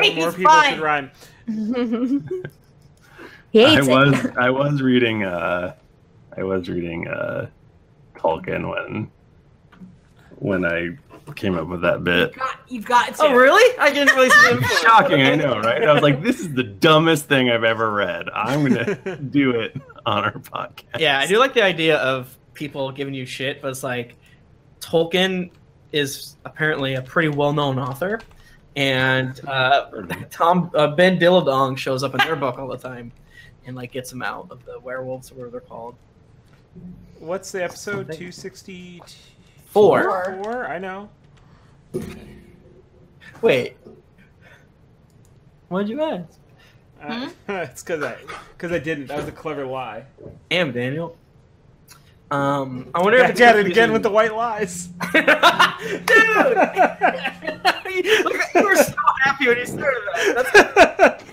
He's More people fine. should rhyme. He hates it. I was reading Tolkien when I came up with that bit. You've got to. Oh, really? I didn't really see it. Shocking, I know, right? I was like, this is the dumbest thing I've ever read. I'm gonna do it on our podcast. Yeah, I do like the idea of people giving you shit, but it's like Tolkien is apparently a pretty well-known author, and Ben Dilladong shows up in their book all the time, and like gets them out of the werewolves or whatever they're called. What's the episode? 264? 4. I know. Wait, what did you ask? It's because I didn't. That was a clever lie. Damn, Daniel. I wonder if it's Back at it again with the white lies. Dude! Look, you were so happy when you started that.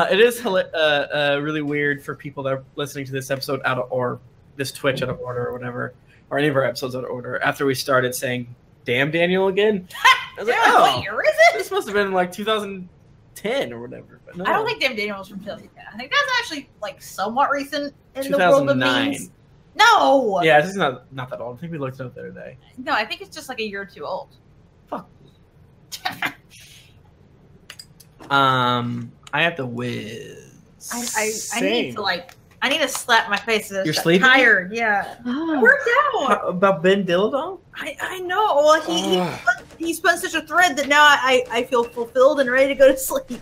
It is really weird for people that are listening to this episode out of or this Twitch out of order or whatever, or any of our episodes out of order. After we started saying "Damn Daniel" again, I was like, What "Oh, year is it? this must have been like 2010 or whatever." But no, I don't think Damn Daniel was from 2010. I think that's actually like somewhat recent in the world of 2009. memes. No. Yeah, this is not that old. I think we looked it up the other day. No, I think it's just like a year or two old. Fuck. I have to whiz. I need to I need to slap my face. You're I'm sleeping? tired. Yeah. I Oh. worked out. About Ben Dilladong? I know. Well, he spun such a thread that now I feel fulfilled and ready to go to sleep.